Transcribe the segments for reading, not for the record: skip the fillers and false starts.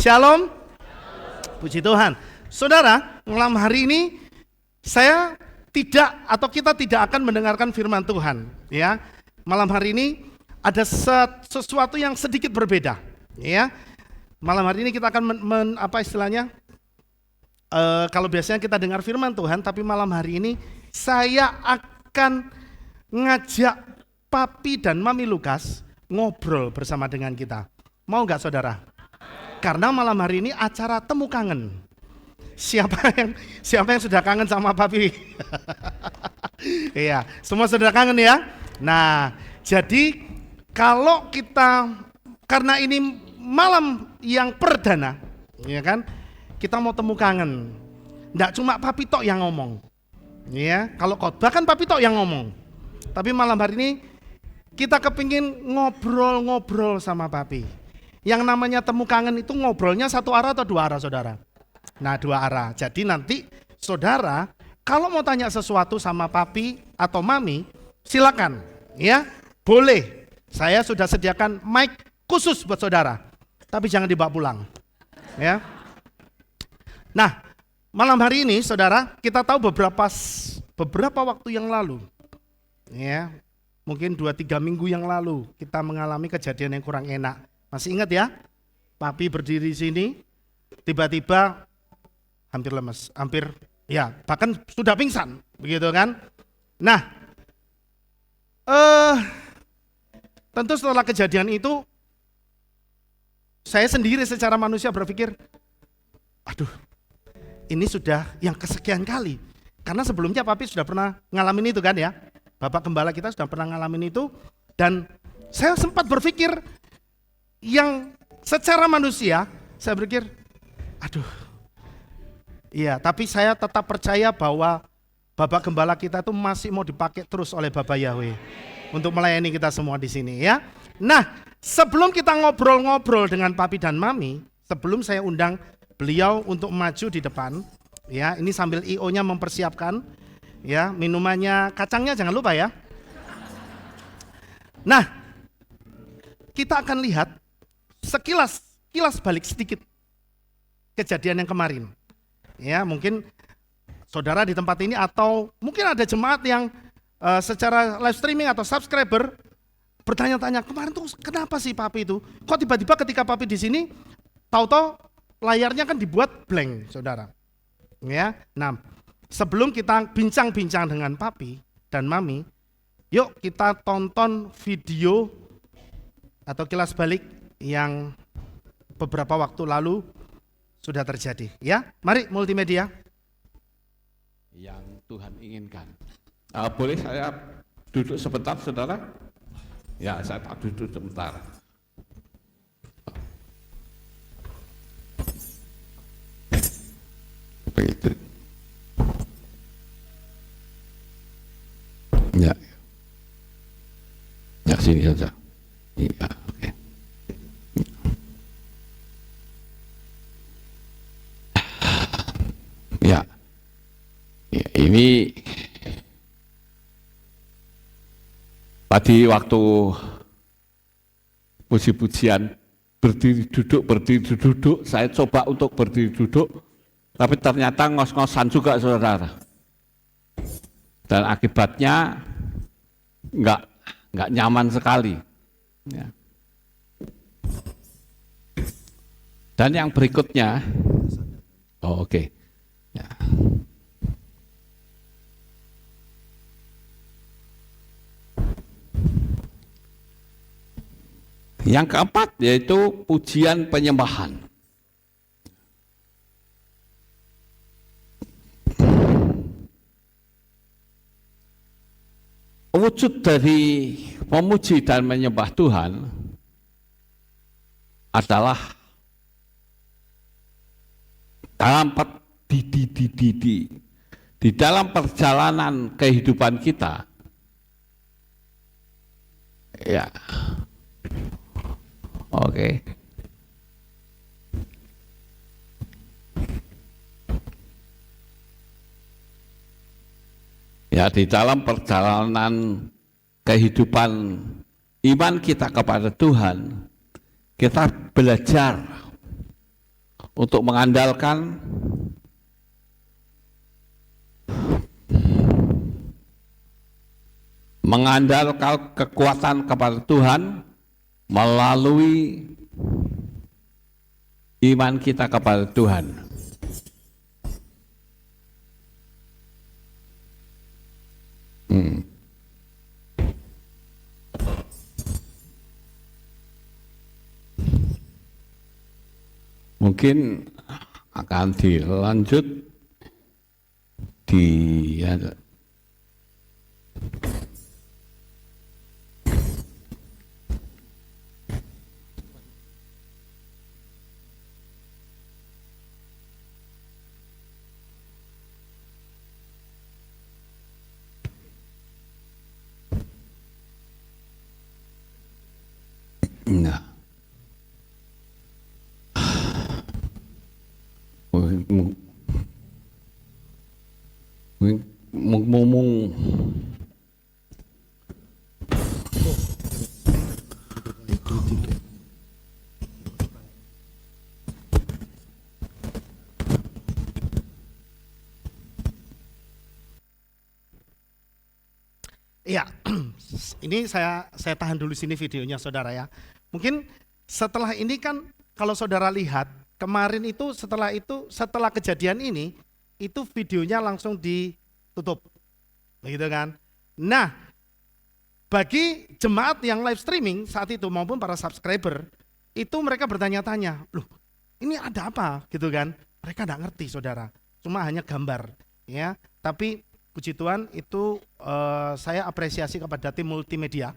Shalom. Puji Tuhan. Saudara, malam hari ini saya kita tidak akan mendengarkan firman Tuhan, ya. Malam hari ini ada sesuatu yang sedikit berbeda, ya. Malam hari ini kita akan kalau biasanya kita dengar firman Tuhan, tapi malam hari ini saya akan ngajak Papi dan Mami Lukas ngobrol bersama dengan kita. Mau nggak saudara? Karena malam hari ini acara temu kangen. Siapa yang sudah kangen sama Papi? Iya, semua sudah kangen ya. Nah, jadi kalau karena ini malam yang perdana, ya kan? Kita mau temu kangen. Nggak cuma Papi tok yang ngomong. Ya, kalau khotbah kan Papi tok yang ngomong. Tapi malam hari ini kita kepingin ngobrol-ngobrol sama Papi. Yang namanya temu kangen itu ngobrolnya satu arah atau dua arah, saudara? Nah, dua arah. Jadi nanti saudara kalau mau tanya sesuatu sama Papi atau Mami, silakan, ya, boleh. Saya sudah sediakan mic khusus buat saudara, tapi jangan dibawa pulang, ya. Nah, malam hari ini, saudara, kita tahu beberapa waktu yang lalu, ya, mungkin 2-3 minggu yang lalu kita mengalami kejadian yang kurang enak. Masih ingat ya? Papi berdiri di sini, tiba-tiba hampir lemes, bahkan sudah pingsan, begitu kan? Nah, tentu setelah kejadian itu, saya sendiri secara manusia berpikir, aduh, ini sudah yang kesekian kali. Karena sebelumnya Papi sudah pernah ngalamin itu kan ya? Bapak Gembala kita sudah pernah ngalamin itu, dan saya sempat berpikir, yang secara manusia, saya berpikir, aduh, iya, tapi saya tetap percaya bahwa Bapak Gembala kita itu masih mau dipakai terus oleh Bapak Yahweh untuk melayani kita semua di sini, ya. Nah, sebelum kita ngobrol-ngobrol dengan Papi dan Mami, sebelum saya undang beliau untuk maju di depan, ya, ini sambil IO-nya mempersiapkan, ya, minumannya, kacangnya jangan lupa ya. Nah, kita akan lihat sekilas balik sedikit kejadian yang kemarin. Ya, mungkin saudara di tempat ini atau mungkin ada jemaat yang secara live streaming atau subscriber bertanya-tanya, kemarin tuh kenapa sih Papi itu? Kok tiba-tiba ketika Papi di sini tahu-tahu layarnya kan dibuat blank, saudara. Ya. Nah, sebelum kita bincang-bincang dengan Papi dan Mami, yuk kita tonton video atau kilas balik yang beberapa waktu lalu sudah terjadi, ya. Mari multimedia. Yang Tuhan inginkan. Boleh saya duduk sebentar, saudara? Ya, saya tak duduk sebentar. Begitu. Ya. Ya, sini saja. Iya, oke. Ya. Ya, ini tadi waktu puji-pujian berdiri duduk, saya coba untuk berdiri duduk, tapi ternyata ngos-ngosan juga, saudara. Dan akibatnya enggak nyaman sekali. Ya. Dan yang berikutnya, oke. Ya. Yang keempat yaitu pujian penyembahan. Wujud dari memuji dan menyembah Tuhan adalah di dalam perjalanan kehidupan kita. Ya. Oke. Ya, di dalam perjalanan kehidupan iman kita kepada Tuhan, kita belajar untuk mengandalkan kekuatan kepada Tuhan melalui iman kita kepada Tuhan. Mungkin akan dilanjut di nah. Ngomong Iya, ini saya tahan dulu sini videonya saudara ya. Mungkin setelah ini kan kalau saudara lihat kemarin itu setelah kejadian ini itu videonya langsung ditutup, begitu kan? Nah, bagi jemaat yang live streaming saat itu maupun para subscriber itu mereka bertanya-tanya, loh ini ada apa gitu kan? Mereka nggak ngerti saudara, cuma hanya gambar ya. Tapi puji Tuhan itu saya apresiasi kepada tim multimedia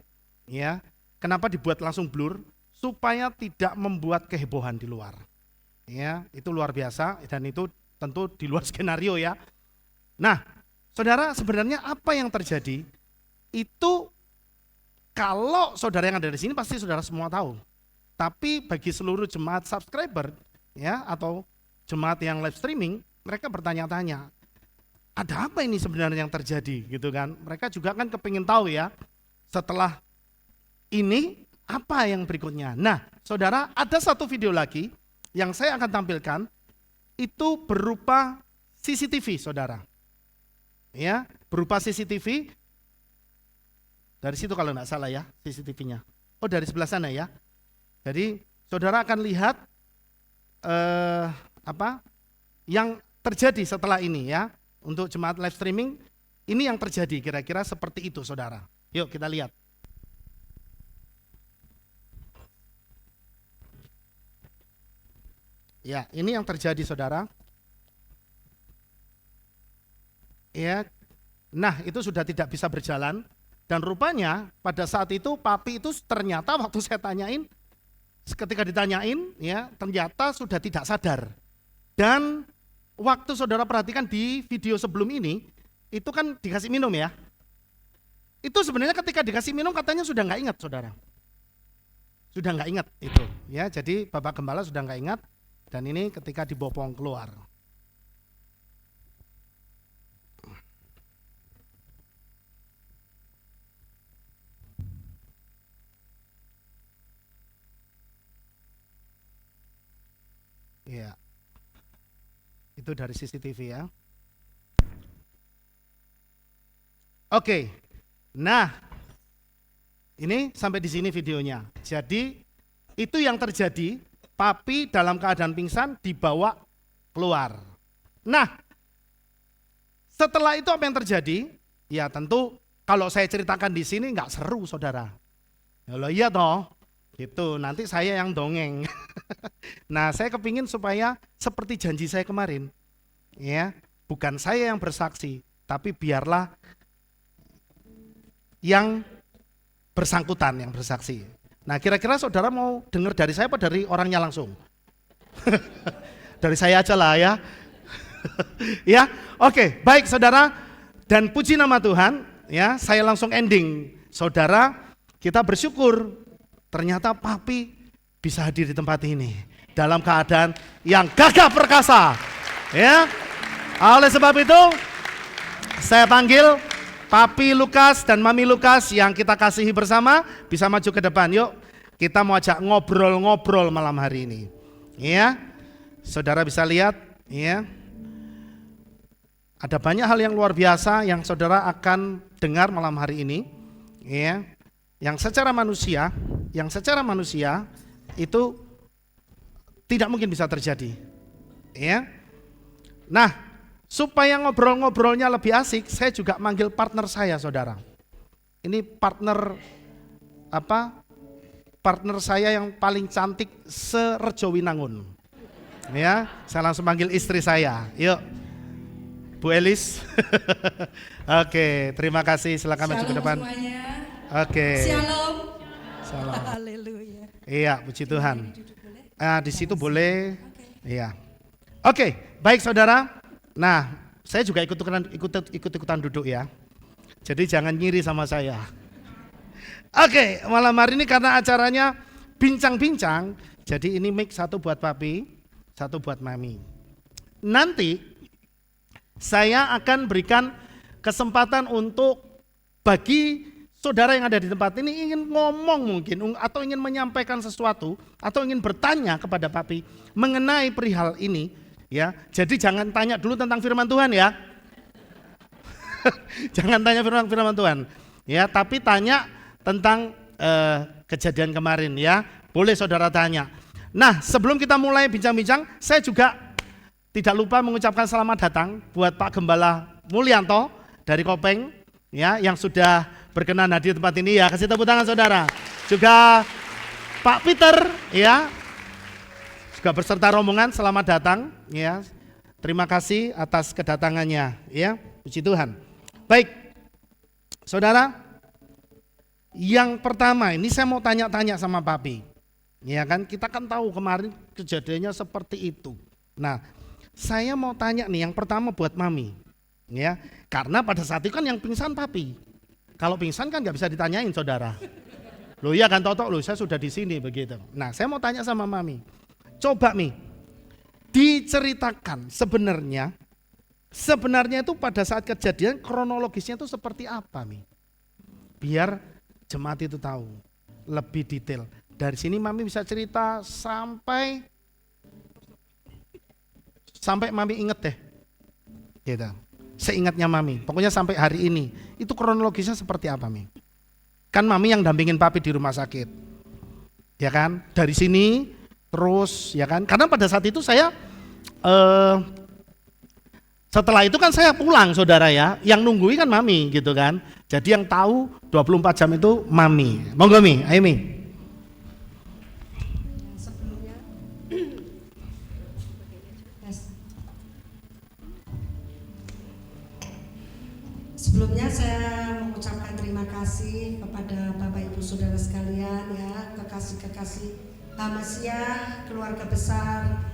ya. Kenapa dibuat langsung blur? Supaya tidak membuat kehebohan di luar. Ya, itu luar biasa dan itu tentu di luar skenario ya. Nah, saudara sebenarnya apa yang terjadi? Itu kalau saudara yang ada di sini pasti saudara semua tahu. Tapi bagi seluruh jemaat subscriber ya atau jemaat yang live streaming, mereka bertanya-tanya, ada apa ini sebenarnya yang terjadi gitu kan? Mereka juga kan kepingin tahu ya, setelah ini apa yang berikutnya. Nah saudara ada satu video lagi yang saya akan tampilkan, itu berupa CCTV saudara. Ya, berupa CCTV, dari situ kalau nggak salah ya CCTV-nya. Oh dari sebelah sana ya. Jadi saudara akan lihat apa yang terjadi setelah ini ya. Untuk jemaat live streaming, ini yang terjadi kira-kira seperti itu saudara. Yuk kita lihat. Ya, ini yang terjadi saudara. Ya, nah itu sudah tidak bisa berjalan. Dan rupanya pada saat itu papi itu ternyata waktu saya tanyain, ketika ditanyain ya ternyata sudah tidak sadar. Dan waktu saudara perhatikan di video sebelum ini, itu kan dikasih minum ya. Itu sebenarnya ketika dikasih minum katanya sudah nggak ingat saudara. Sudah nggak ingat itu ya, jadi Bapak Gembala sudah nggak ingat. Dan ini ketika dibopong keluar. Ya, itu dari CCTV ya. Oke, nah ini sampai di sini videonya. Jadi itu yang terjadi. Papi dalam keadaan pingsan dibawa keluar. Nah, setelah itu apa yang terjadi? Ya tentu kalau saya ceritakan di sini nggak seru saudara. Ya loh, iya toh, gitu. Nanti saya yang dongeng. Nah, saya kepingin supaya seperti janji saya kemarin, ya, bukan saya yang bersaksi, tapi biarlah yang bersangkutan yang bersaksi. Nah kira-kira saudara mau dengar dari saya apa dari orangnya langsung? Dari saya aja lah ya. Ya, oke, baik saudara, dan puji nama Tuhan ya, saya langsung ending. Saudara, kita bersyukur ternyata papi bisa hadir di tempat ini dalam keadaan yang gagah perkasa. Ya. Oleh sebab itu saya panggil Papi Lukas dan Mami Lukas yang kita kasihi bersama bisa maju ke depan. Yuk, kita mau ajak ngobrol-ngobrol malam hari ini. Ya, Saudara bisa lihat, ya, ada banyak hal yang luar biasa yang saudara akan dengar malam hari ini, ya, yang secara manusia itu tidak mungkin bisa terjadi, ya. Nah, supaya ngobrol-ngobrolnya lebih asik, saya juga manggil partner saya, saudara. Ini partner saya yang paling cantik se-Rejowinangun. Ya, saya langsung panggil istri saya. Yuk, Bu Elis. Oke, terima kasih. Silakan maju ke depan. Semuanya. Oke. Shalom. Salam. Haleluya. Iya, puji Tuhan. Di situ boleh. Oke. Iya. Oke, baik saudara. Nah, saya juga ikut-ikutan duduk ya. Jadi jangan ngiri sama saya. Oke, malam hari ini karena acaranya bincang-bincang, jadi ini mic satu buat papi, satu buat mami. Nanti saya akan berikan kesempatan untuk bagi saudara yang ada di tempat ini ingin ngomong mungkin atau ingin menyampaikan sesuatu atau ingin bertanya kepada papi mengenai perihal ini, ya. Jadi jangan tanya dulu tentang firman Tuhan ya. Jangan tanya firman Tuhan. Ya, tapi tanya tentang kejadian kemarin ya. Boleh saudara tanya. Nah, sebelum kita mulai bincang-bincang, saya juga tidak lupa mengucapkan selamat datang buat Pak Gembala Mulyanto dari Kopeng ya, yang sudah berkenan hadir di tempat ini ya. Kasih tepuk tangan saudara. Juga Pak Peter ya, juga beserta rombongan, selamat datang ya. Terima kasih atas kedatangannya ya. Puji Tuhan. Baik, saudara, yang pertama ini saya mau tanya-tanya sama papi. Ya kan, kita kan tahu kemarin kejadiannya seperti itu. Nah, saya mau tanya nih, yang pertama buat mami. Ya, karena pada saat itu kan yang pingsan papi. Kalau pingsan kan nggak bisa ditanyain saudara. Loh iya kan Toto, loh saya sudah di sini begitu. Nah, saya mau tanya sama mami. Coba Mi, diceritakan sebenarnya itu pada saat kejadian kronologisnya itu seperti apa Mi? Biar jemaat itu tahu lebih detail. Dari sini mami bisa cerita sampai mami inget deh. Gitu. Seingatnya mami, pokoknya sampai hari ini. Itu kronologisnya seperti apa Mi? Kan mami yang dampingin papi di rumah sakit. Ya kan? Dari sini terus ya kan? Karena pada saat itu saya setelah itu kan saya pulang saudara ya, yang nungguin kan mami gitu kan. Jadi yang tahu 24 jam itu mami. Monggo Mi, ayo Mi. Sebelumnya saya mengucapkan terima kasih kepada Bapak Ibu Saudara sekalian ya, kekasih-kekasih Hamasia, keluarga besar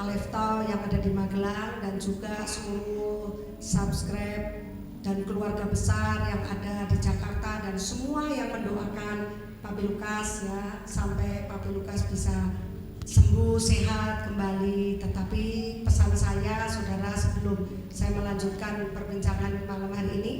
Aleftau yang ada di Magelang dan juga seluruh subscribe dan keluarga besar yang ada di Jakarta dan semua yang mendoakan Papi Lukas ya, sampai Papi Lukas bisa sembuh sehat kembali. Tetapi pesan saya saudara, sebelum saya melanjutkan perbincangan malam hari ini,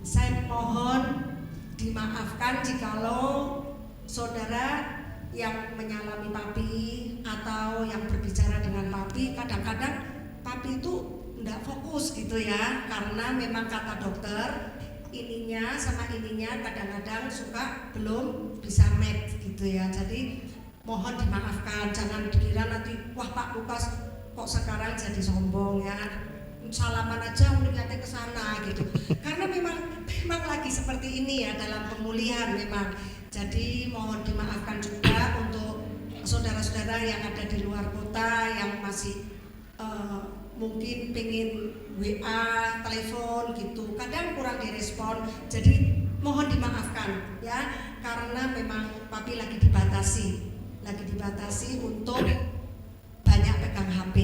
saya mohon dimaafkan jikalau saudara yang menyalami papi atau yang berbicara dengan papi, kadang-kadang papi itu enggak fokus gitu ya, karena memang kata dokter ininya sama ininya kadang-kadang suka belum bisa match gitu ya. Jadi mohon dimaafkan, jangan dikira nanti wah Pak Lukas kok sekarang jadi sombong ya, salaman aja melihatnya ke sana gitu. Karena memang lagi seperti ini ya dalam pemulihan memang. Jadi mohon dimaafkan juga untuk saudara-saudara yang ada di luar kota yang masih mungkin pengen WA, telepon gitu, kadang kurang direspon. Jadi mohon dimaafkan ya, karena memang papi lagi dibatasi untuk banyak pegang HP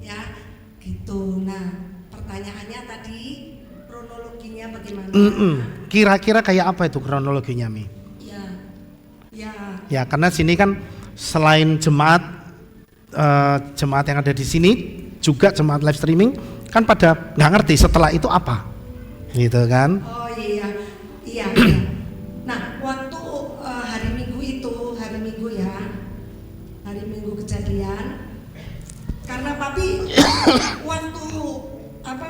ya gitu. Nah, pertanyaannya tadi kronologinya bagaimana? Kira-kira kayak apa itu kronologinya Mi? Ya, karena sini kan selain jemaat yang ada di sini juga jemaat live streaming kan pada nggak ngerti setelah itu apa, gitu kan? Oh iya. Nah, waktu hari Minggu kejadian, karena papi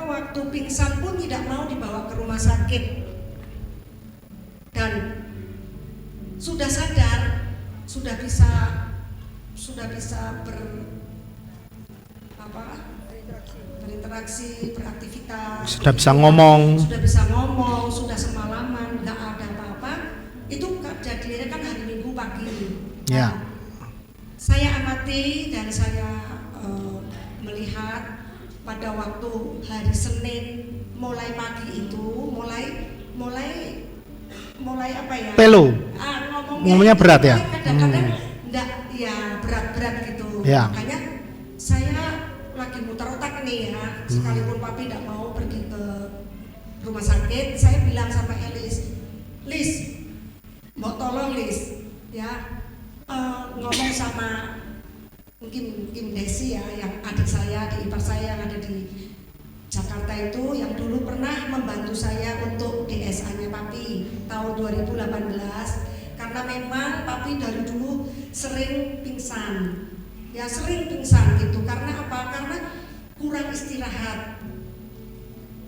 waktu pingsan pun tidak mau dibawa ke rumah sakit dan sudah sadar, sudah bisa berinteraksi, beraktivitas, sudah bisa ngomong, sudah semalaman nggak ada apa-apa. Itu kejadiannya kan hari Minggu pagi. ya. Saya amati dan saya melihat pada waktu hari Senin mulai pagi itu mulai apa ya? Pelo. Ngomongnya berat ya? Kadang-kadang enggak ya berat-berat gitu. Ya. Makanya saya lagi muter otak nih ya. Sekalipun papi enggak mau pergi ke rumah sakit, saya bilang sama Lis, mau tolong Lis ya, ngomong sama mungkin Desi ya, yang adik ipar saya yang ada di Jakarta itu, yang dulu pernah membantu saya untuk DSA-nya papi tahun 2018, karena memang papi dari dulu sering pingsan gitu. Karena apa? Karena kurang istirahat,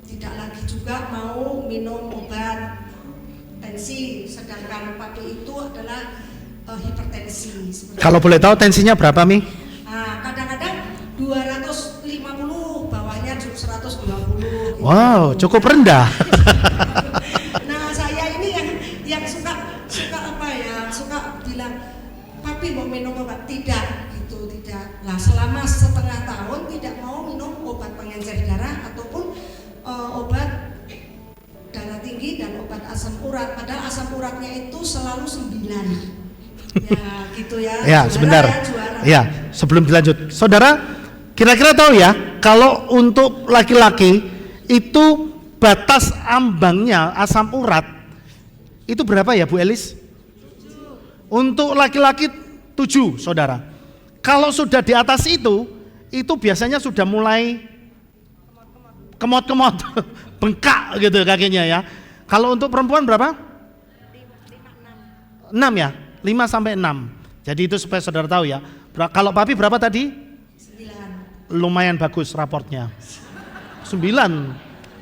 tidak lagi juga mau minum obat tensi, sedangkan papi itu adalah hipertensi. Kalau boleh tahu tensinya berapa, Mi? Kadang-kadang 250, bawahnya 120 gitu. Wow, cukup rendah. Nah, saya ini yang suka bilang, papi mau minum obat? Tidak. Nah, selama setengah tahun tidak mau minum obat pengencer darah ataupun obat darah tinggi dan obat asam urat, padahal asam uratnya itu selalu 9. Ya gitu ya. Ya, sebentar. Ya, sebelum dilanjut, saudara kira-kira tahu ya, kalau untuk laki-laki itu batas ambangnya asam urat itu berapa ya Bu Elis? 7. Untuk laki-laki 7, saudara. Kalau sudah di atas itu biasanya sudah mulai kemot-kemot, bengkak gitu kakinya ya. Kalau untuk perempuan berapa? 5, 6 ya, 5 sampai 6. Jadi itu supaya saudara tahu ya. Kalau papi berapa tadi? 9. Lumayan bagus raportnya. 9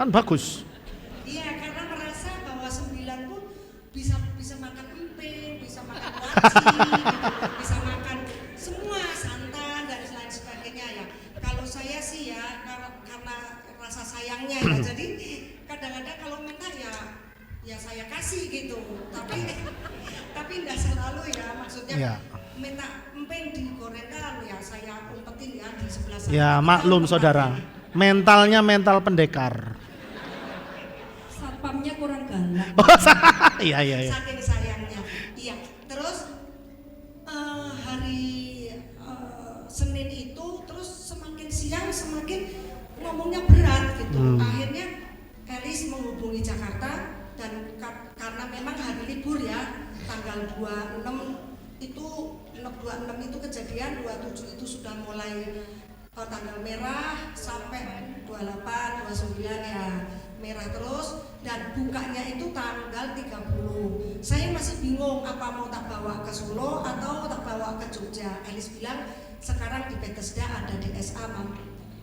kan bagus. Iya, karena merasa bahwa 9 pun bisa makan emping, bisa makan nasi, bisa makan semua santan dan lain sebagainya ya. Kalau saya sih ya karena rasa sayangnya ya. Jadi kadang-kadang kalau minta ya saya kasih gitu. Tapi enggak selalu ya, maksudnya Ya. minta emping digorengkan ya saya umpetin ya di sebelah sana. Ya maklum saudara, mentalnya mental pendekar. Satpamnya kurang galak. Iya. Saking sayangnya. Iya. Terus hari Senin itu terus semakin siang semakin ngomongnya berat gitu. Akhirnya Elis menghubungi Jakarta dan karena memang hari libur ya, tanggal 26 itu kejadian, 27 itu sudah mulai tanggal merah sampai 28, 29 ya merah terus, dan bukanya itu tanggal 30. Saya masih bingung apa mau tak bawa ke Solo atau tak bawa ke Jogja. Elis bilang sekarang di Bethesda ada DSA, Mam.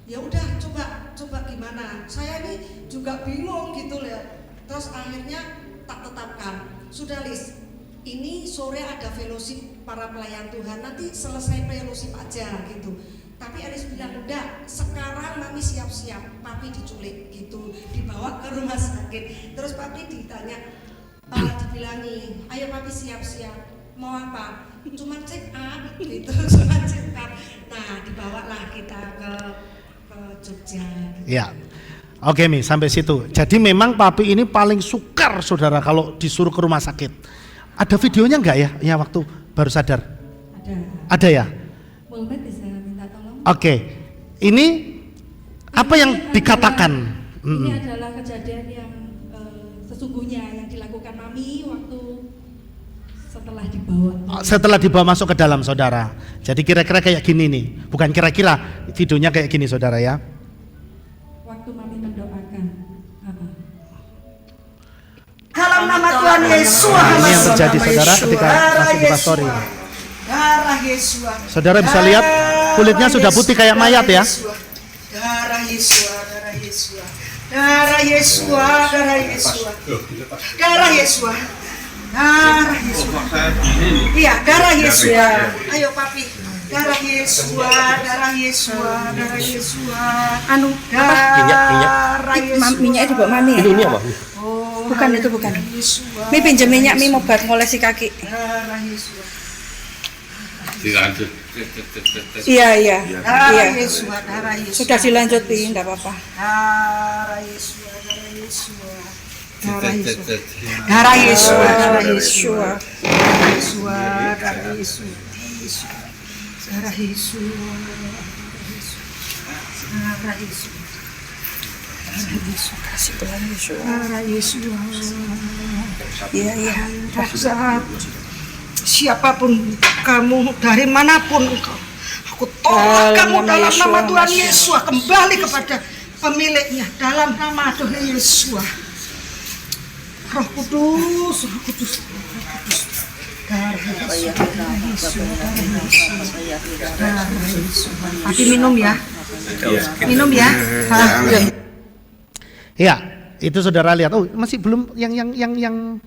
Ya udah coba gimana. Saya ini juga bingung gitu loh. Terus akhirnya tak tetapkan. Sudah Lis, ini sore ada fellowship para pelayan Tuhan, nanti selesai fellowship aja gitu. Tapi Elis bilang enggak, sekarang mami siap-siap, papi diculik gitu, dibawa ke rumah sakit. Terus papi ditanya, dibilangi, ayo papi siap-siap, mau apa? Cuma check up gitu, cuma check up. Nah, dibawalah kita ke Jogja gitu. Ya. Oke Mi, sampai situ. Jadi memang papi ini paling sukar saudara kalau disuruh ke rumah sakit. Ada videonya enggak ya? Ya waktu baru sadar. Ada ya? Mulmet bisa minta tolong. Oke. Ini apa yang dikatakan? Ini adalah kejadian yang sesungguhnya yang dilakukan mami waktu setelah dibawa masuk ke dalam saudara. Jadi kira-kira kayak gini nih. Bukan kira-kira, videonya kayak gini saudara ya. Waktu mami mendoakan apa? Dalam nama Tuhan Yesus, ini yang terjadi saudara ketika masih di pastori. Darah Yesua. Saudara bisa lihat kulitnya sudah putih kayak mayat ya. Darah Yesua, darah Yesua. Darah Yesua, darah Yesua. Darah Yesua. Darah Yesua. Iya, darah Yesua. Ayo papi. Darah Yesua, darah Yesua, darah Yesua. Anu, Darah Yesua. minyaknya dibawa mami ya? Ini apa? Bukan itu bukan. Mi pinjam minyak mi mau buat ngolesi kaki. Darah Yesua. Dilanjut. Iya iya. Darah Iya. Yesua, darah Yesua. Sudah dilanjut pi, enggak apa-apa. Darah Yesua, darah Yesua. Darah Yesua. Darah Yesua, darah Yesua. Darah Yesua, darah Yesua. Darah Yesua. Darah Yesua. Kasih Tuhan Yesus. Darah Yesua. Iya iya. Dahsyat. Siapapun kamu, dari manapun engkau, aku tolak Dalam kamu nama dalam Yesua, nama Tuhan Yesus. Yesus, kembali kepada pemiliknya dalam nama Tuhan Yesus. Roh Kudus, Roh Kudus, Roh Kudus. Darah Yesus, darah Yesus, darah Yesus. Tapi minum ya, minum ya. Iya, itu saudara lihat. Oh, masih belum yang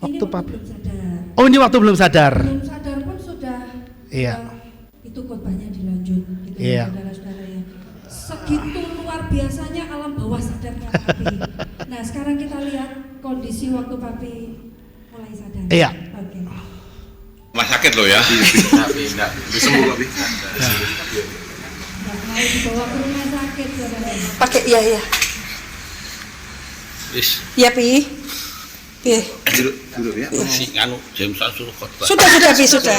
waktu Pak. belum sadar. Oh, ini waktu belum sadar. Belum sadar pun sudah. Iya. Itu khotbahnya dilanjut. Gitu, Iya. Saudara-saudara ya. Segitu luar biasanya alam bawah sadarnya Papi. Nah, sekarang kita lihat kondisi waktu Papi mulai sadar. Iya. Oke. Mas sakit lo ya. Nggak mau dibawa ke rumah sakit, saudara. Pakai iya iya. Iya pi. Pi. Duduk ya. Si anu Jameson suruh khotbah. Sudah pi sudah.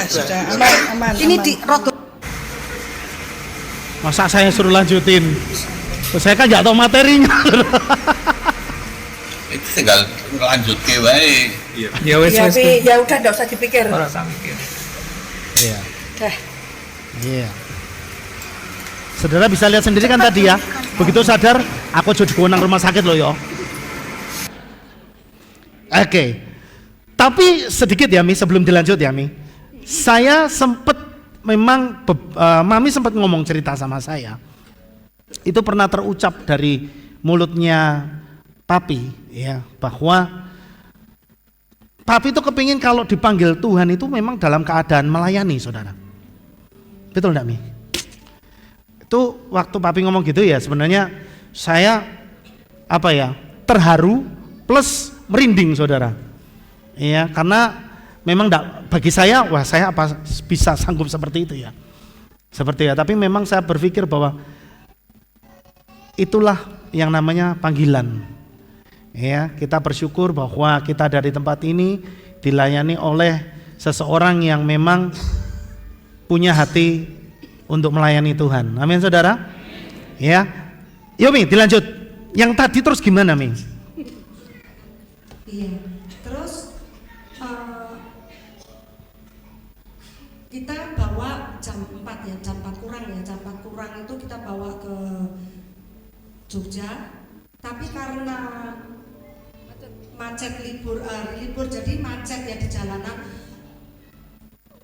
Aman. Ini di roto. Masa saya suruh lanjutin? Saya kan nggak tahu materinya. Itu tinggal lanjut ke wae. Ya wes Ya wes. pi, ya udah enggak usah dipikir. Ora usah mikir. Iya. Dah. Iya. Saudara bisa lihat sendiri kan tadi ya. Begitu sadar, aku jadi kewenang rumah sakit loh ya. Oke. Tapi sedikit ya Mi, sebelum dilanjut ya Mi. Saya sempat memang Mami sempat ngomong cerita sama saya. Itu pernah terucap dari mulutnya Papi ya, bahwa Papi itu kepingin kalau dipanggil Tuhan itu memang dalam keadaan melayani, saudara. Betul enggak Mi? Itu waktu Papi ngomong gitu ya, sebenarnya saya terharu plus merinding, saudara. Iya, karena memang bagi saya, wah saya apa bisa sanggup seperti itu ya. Seperti ya, tapi memang saya berpikir bahwa itulah yang namanya panggilan. Ya, kita bersyukur bahwa kita dari tempat ini dilayani oleh seseorang yang memang punya hati untuk melayani Tuhan. Amin, saudara. Ya, yuk Mi, dilanjut. Yang tadi terus gimana Mi? Iya, terus kita bawa jam 4 ya, jam 4 kurang ya, jam 4 kurang itu kita bawa ke Jogja, tapi karena macet libur jadi macet ya di jalanan,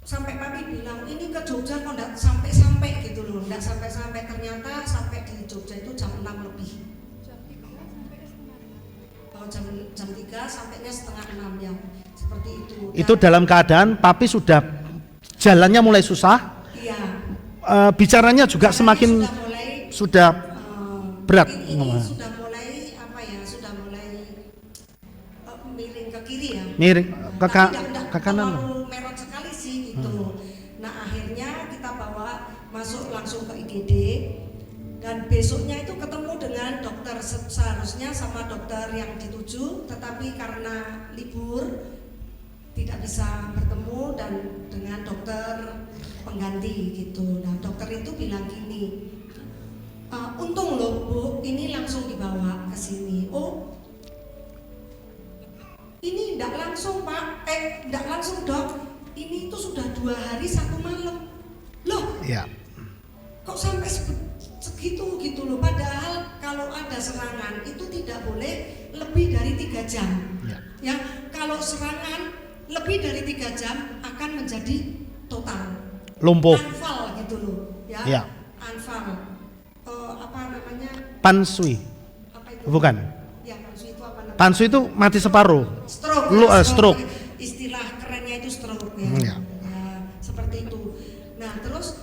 sampai Papi bilang ini ke Jogja kok enggak sampai-sampai gitu loh, enggak sampai-sampai, ternyata sampai di Jogja itu jam 6 lebih. Jam 3 sampainya setengah 6 ya, seperti itu. Itu dalam keadaan Papi sudah jalannya mulai susah. Iya. Bicaranya juga semakin sudah berat. Ini sudah mulai sudah mulai miring ke kiri ya. Miring ke Tapi kanan. terlalu merot sekali sih gitu. Nah akhirnya kita bawa masuk langsung ke IGD. Dan besoknya itu ketemu dengan dokter, seharusnya sama dokter yang dituju, tetapi karena libur tidak bisa bertemu dan dengan dokter pengganti gitu. Nah dokter itu bilang gini, untung loh Bu, ini langsung dibawa ke sini. Oh, ini enggak langsung Pak, enggak langsung Dok, ini itu sudah 2 hari 1 malam. Loh, Ya. kok sampai segitu gitu loh, padahal kalau ada serangan itu tidak boleh lebih dari 3 jam. Ya. Ya, kalau serangan lebih dari 3 jam akan menjadi total. lumpuh. Anfal gitu loh, ya. Ya. Anfal. Apa namanya? Pansui. Apa itu? Bukan. Ya, pansui itu apa namanya? Pansui itu mati separuh. Stroke. Stroke. Istilah kerennya itu stroke ya. Ya. Ya, seperti itu. Nah, terus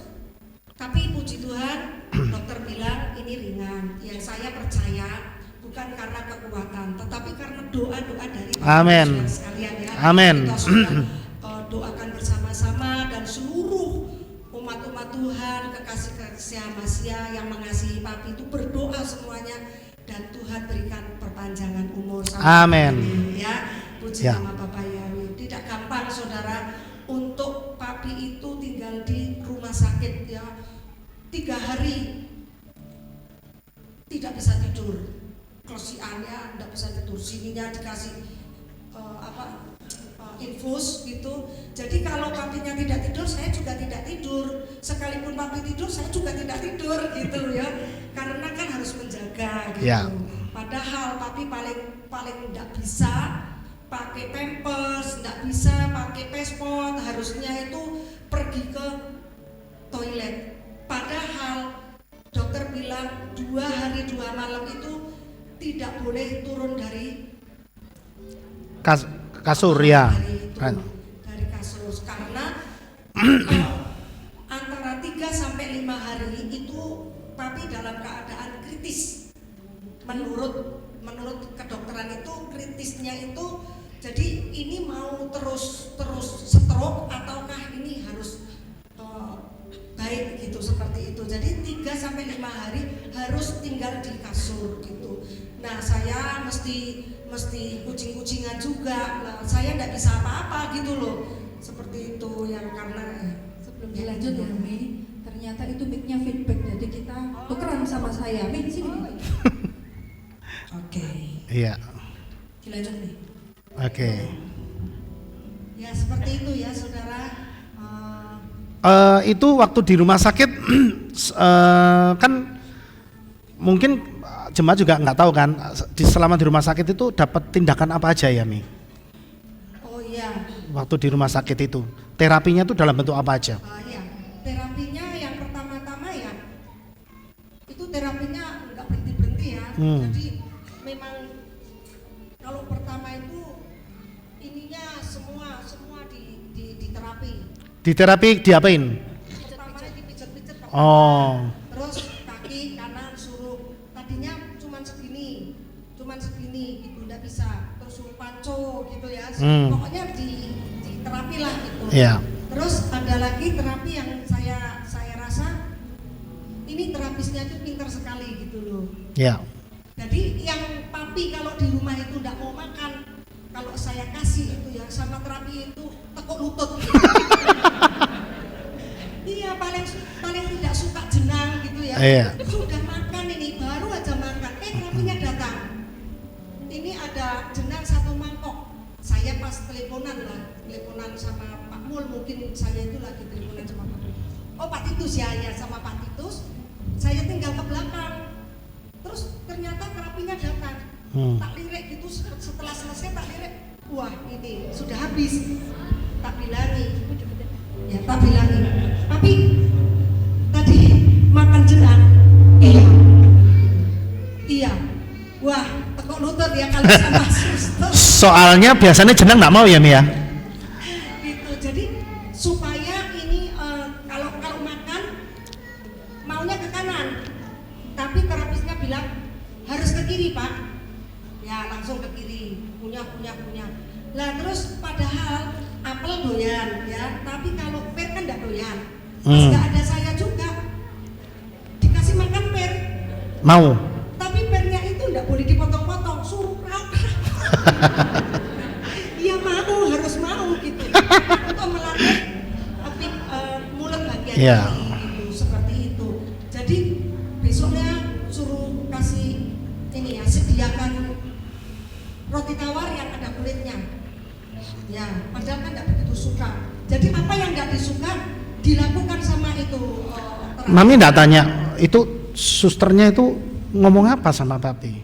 tapi puji Tuhan, dokter bilang ini ringan. Yang saya percaya bukan karena kekuatan, tetapi karena doa-doa dari Amin. saudara sekalian ya. Amin. Kita sudah doakan bersama-sama dan seluruh umat-umat Tuhan, kekasih-kekasih Masya yang mengasihi Papi itu berdoa semuanya dan Tuhan berikan perpanjangan umur. Amin. Ya, puji Ya. nama Bapak Yahweh. Tidak gampang saudara untuk Papi itu tinggal di rumah sakit ya 3 hari tidak bisa tidur, kelesiannya tidak bisa tidur, sininya dikasih infus gitu. Jadi kalau papinya tidak tidur, saya juga tidak tidur. Sekalipun papi tidur, saya juga tidak tidur gitu ya. Karena kan harus menjaga gitu. Ya. Padahal papi paling tidak bisa pakai pampers, tidak bisa pakai pespot, harusnya itu pergi ke toilet. Padahal dokter bilang 2 hari 2 malam itu tidak boleh turun dari Kasur ya. dari kasus karena antara 3 sampai 5 hari itu papi dalam keadaan kritis. Menurut kedokteran itu kritisnya itu jadi ini mau terus stroke ataukah ini harus baik gitu seperti itu. Jadi 3 sampai 5 hari harus tinggal di kasur gitu. Nah, saya mesti kucing-kucingan juga. Nah, saya enggak bisa apa-apa gitu loh. Seperti itu yang karena Sebelum dilanjut ya Mi, ternyata itu mic-nya feedback, jadi kita tukeran sama saya. Mi, sini Mi. Oke. Iya. Dilanjut nih. Oke. Ya seperti itu ya saudara. Itu waktu di rumah sakit kan mungkin jemaat juga nggak tahu kan selama di rumah sakit itu dapat tindakan apa aja ya Mi? Oh iya. Waktu di rumah sakit itu terapinya itu dalam bentuk apa aja? Iya. Terapinya yang pertama-tama ya itu terapinya nggak berhenti ya. Jadi memang kalau pertama itu ininya semua di terapi. Di terapi diapain? Pertamanya dipijat-pijat. Oh. Terus kaki kanan suruh tadinya cuman segini gitu nggak bisa, terus suruh panco gitu ya. Pokoknya di terapi lah gitu. Iya. Terus ada lagi terapi yang saya rasa ini terapisnya itu pintar sekali gitu loh. Iya. Jadi yang papi kalau di rumah itu nggak mau makan, kalau saya kasih itu ya sama terapi itu tekuk lutut gitu. Iya, paling tidak suka jenang gitu ya. Iya. Sudah makan ini, baru aja makan, terapinya datang. Ini ada jenang 1 mangkok. Saya pas teleponan sama Pak Mul, mungkin saya itu lagi teleponan sama Pak Mul. Oh Pak Titus ya sama Pak Titus. Saya tinggal ke belakang. Terus ternyata terapinya datang. Tak lirik gitu, setelah selesai tak lirik. Wah ini sudah habis. Tak bilangi. Ya tak bilangi. Tapi tadi makan jenang. Iya. Wah tekuk lutut ya kalau sama suster. Soalnya biasanya jenang nggak mau ya Mi ya? Gitu. Jadi supaya ini kalau makan maunya ke kanan. Tapi terapisnya bilang harus ke kiri Pak. Ya langsung ke kiri. Punya. Lah terus padahal apel doyan ya, tapi kalau per kan enggak doyan. Pas enggak ada saya juga dikasih makan per. Mau. Tapi pernya itu enggak boleh dipotong-potong, suruh rauk. Iya mau, harus mau gitu. Untuk melatih mulut bagian Iya. kiri gitu, seperti itu. Jadi besoknya suruh kasih ini ya, sediakan roti tawar yang ada kulitnya. Ya, padahal kan tidak begitu suka. Jadi apa yang nggak disuka dilakukan sama itu. Mami enggak tanya itu susternya itu ngomong apa sama papi?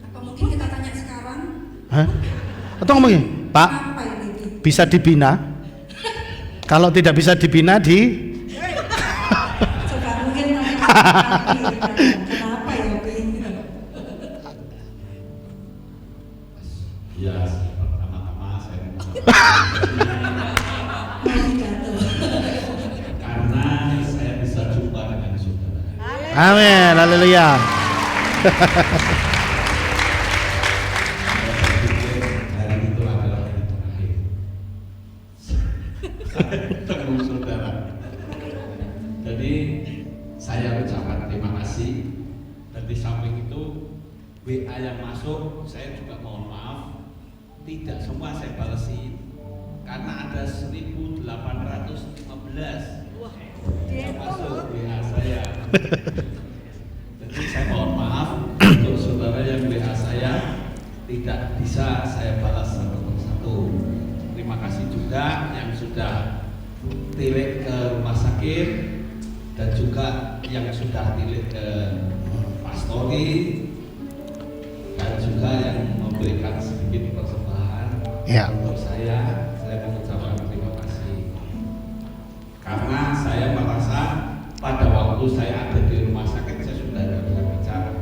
Apa mungkin kita tanya sekarang? Hah? Atau ngomongnya, Pak Apa ini? bisa dibina? Kalau tidak bisa dibina di Coba mungkin kenapa ya Pi? Ya, pertama-tama saya karena saya bisa jumpa dengan saudara. Amin, haleluya. Hari itu adalah hari terakhir saya ketemu saudara. Jadi saya ucapkan terima kasih. Dan di samping itu WA yang masuk saya juga mohon maaf, tidak semua saya balesin karena ada 1.815 yang masuk WA saya. Jadi saya mohon maaf untuk saudara yang WA saya tidak bisa saya balas satu persatu. Terima kasih juga yang sudah tilik ke rumah sakit dan juga yang sudah tilik ke pastori dan juga yang memberikan sedikit persembahan Ya. untuk saya mengucapkan terima kasih karena saya merasa pada waktu saya ada di rumah sakit saya sudah tidak bisa bicara,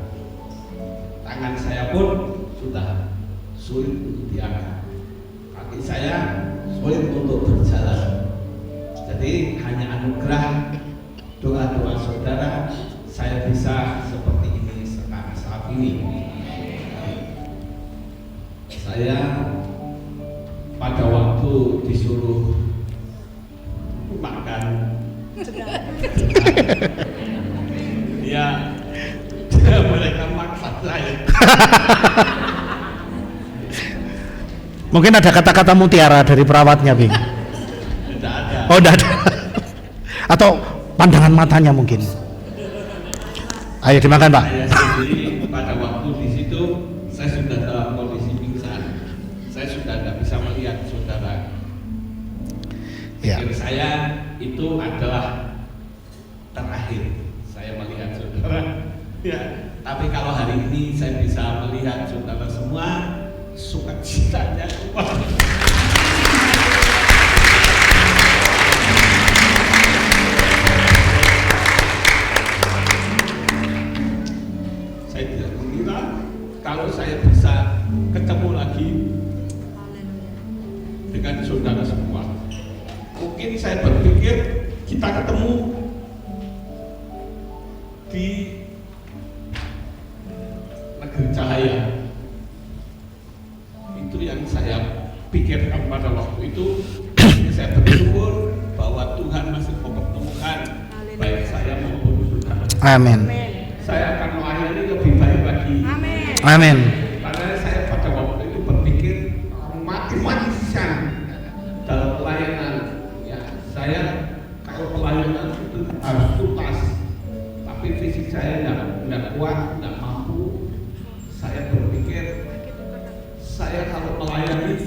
tangan saya pun sudah sulit untuk diangkat, kaki saya sulit untuk berjalan. Jadi hanya anugerah doa-doa saudara saya bisa seperti ini sekarang saat ini. Saya pada waktu disuruh makan ya mereka maksa saya. Mungkin ada kata-kata mutiara dari perawatnya, Bing. Tidak ada. Oh, tidak ada. Atau pandangan matanya mungkin. Ayo dimakan, Pak. Saya sendiri pada waktu di situ saya sudah dalam kondisi pingsan. Saya sudah tidak bisa melihat saudara. Ya. Pikir saya itu adalah terakhir saya melihat saudara. Ya. Tapi kalau hari ini saya bisa melihat saudara semua, sukacitanya luar. Saya tidak mengira kalau saya bisa ketemu lagi dengan saudara semua. Mungkin saya berpikir kita ketemu di negeri cahaya. Itu yang saya pikirkan pada waktu itu. Saya bersyukur bahwa Tuhan masih mempertemukan baik saya maupun saudara. Amin. Saya akan melayani lebih baik lagi. Amin. Karena saya pada waktu itu berpikir mati-mati sisa dalam pelayanan. Ya, saya kalau pelayanan itu harus tuntas, tapi fisik saya tidak kuat, tidak mampu. Saya berpikir saya kalau melayani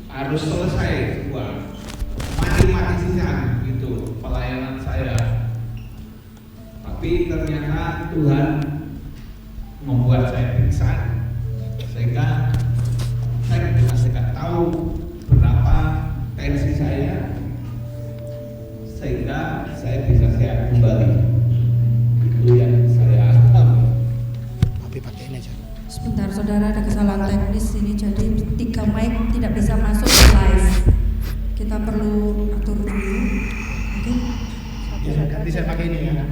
harus selesai semua, mati-mati sisa gitu pelayanan saya. Tapi ternyata Tuhan membuat saya pingsan sehingga saya tidak tahu berapa tensi saya sehingga saya bisa sehat kembali. Itu yang saya alami. Tapi pakai ini aja. Sebentar saudara, ada kesalahan teknis ini, jadi 3 mic tidak bisa masuk ke live. Kita perlu atur dulu. Oke. Ya, nanti saya pakai ini ya.